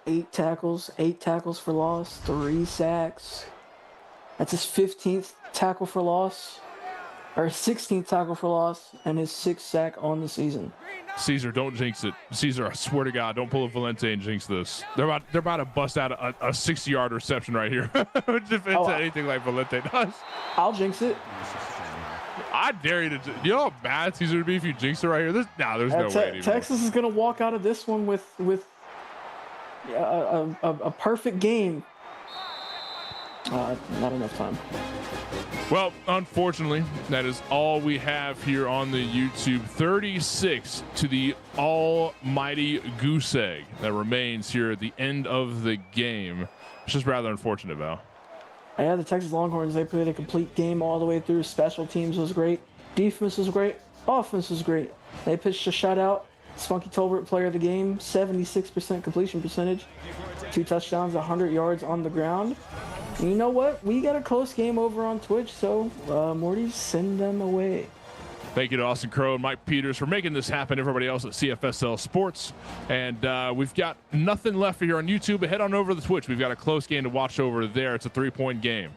8 tackles for loss, 3 sacks. That's his 15th tackle for loss, or 16th tackle for loss, and his 6th sack on the season. Caesar, don't jinx it. Caesar, I swear to God, don't pull a Valente and jinx this. They're about to bust out a 60-yard reception right here. If it's anything like Valente does. I'll jinx it. I dare you to. You know how bad Caesar would be if you jinx it right here? There's no way anymore. Texas is going to walk out of this one with a perfect game. Not enough time. Well, unfortunately, that is all we have here on the YouTube. 36 to the almighty goose egg that remains here at the end of the game. It's just rather unfortunate, Val. Yeah, the Texas Longhorns, they played a complete game all the way through. Special teams was great. Defense was great. Offense was great. They pitched a shutout. Spunky Tolbert, player of the game, 76% completion percentage. 2 touchdowns, 100 yards on the ground. And you know what? We got a close game over on Twitch, so Morty, send them away. Thank you to Austin Crow and Mike Peters for making this happen. Everybody else at CFSL Sports. And we've got nothing left here on YouTube, but head on over to the Twitch. We've got a close game to watch over there. It's a 3-point game.